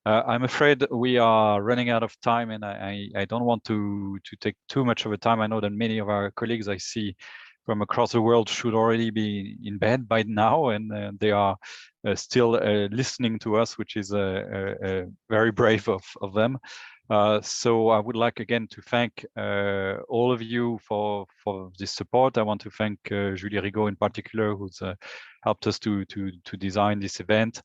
I'm afraid we are running out of time, and I don't want to take too much of a time. I know that many of our colleagues I see from across the world should already be in bed by now, and they are still listening to us, which is very brave of them. So I would like again to thank all of you for this support. I want to thank Julie Rigaud in particular, who's helped us to design this event.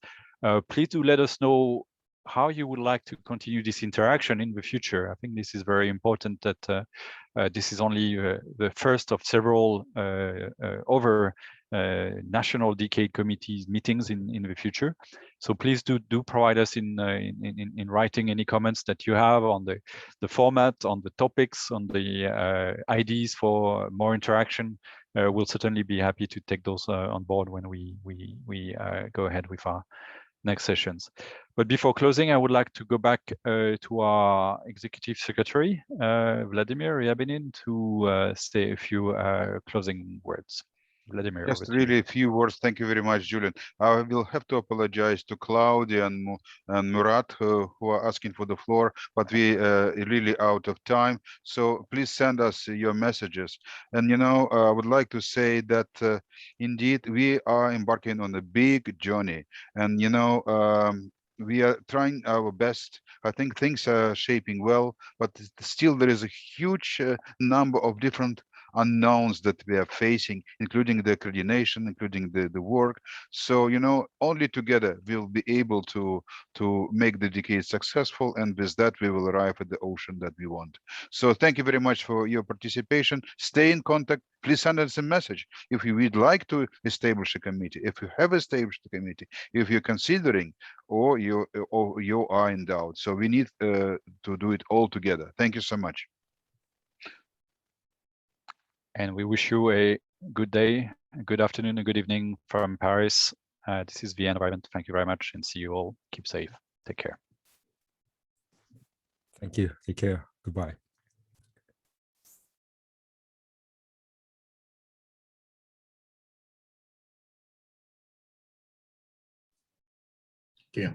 Please do let us know how you would like to continue this interaction in the future. I think this is very important, that this is only the first of several other national decade committees meetings in the future. So please do provide us in writing any comments that you have on the format, on the topics, on the ideas for more interaction. We'll certainly be happy to take those on board when we go ahead with our next sessions. But before closing, I would like to go back to our Executive Secretary, Vladimir Ryabinin, to say a few closing words. Vladimir, just really a few words. Thank you very much, Julian. I will have to apologize to Claudia and Murat who are asking for the floor, but we are really out of time. So please send us your messages. And, you know, I would like to say that indeed we are embarking on a big journey. And, you know, we are trying our best. I think things are shaping well, but still there is a huge number of different unknowns that we are facing, including the coordination, including the work. So, you know, only together we'll be able to make the decade successful, and with that we will arrive at the ocean that we want. So thank you very much for your participation. Stay in contact. Please send us a message if you would like to establish a committee, if you have established a committee, if you're considering, or you are in doubt. So we need to do it all together. Thank you so much. And we wish you a good day, a good afternoon, a good evening from Paris. This is the end of our event. Thank you very much, and see you all. Keep safe. Take care. Thank you. Take care. Goodbye. Yeah.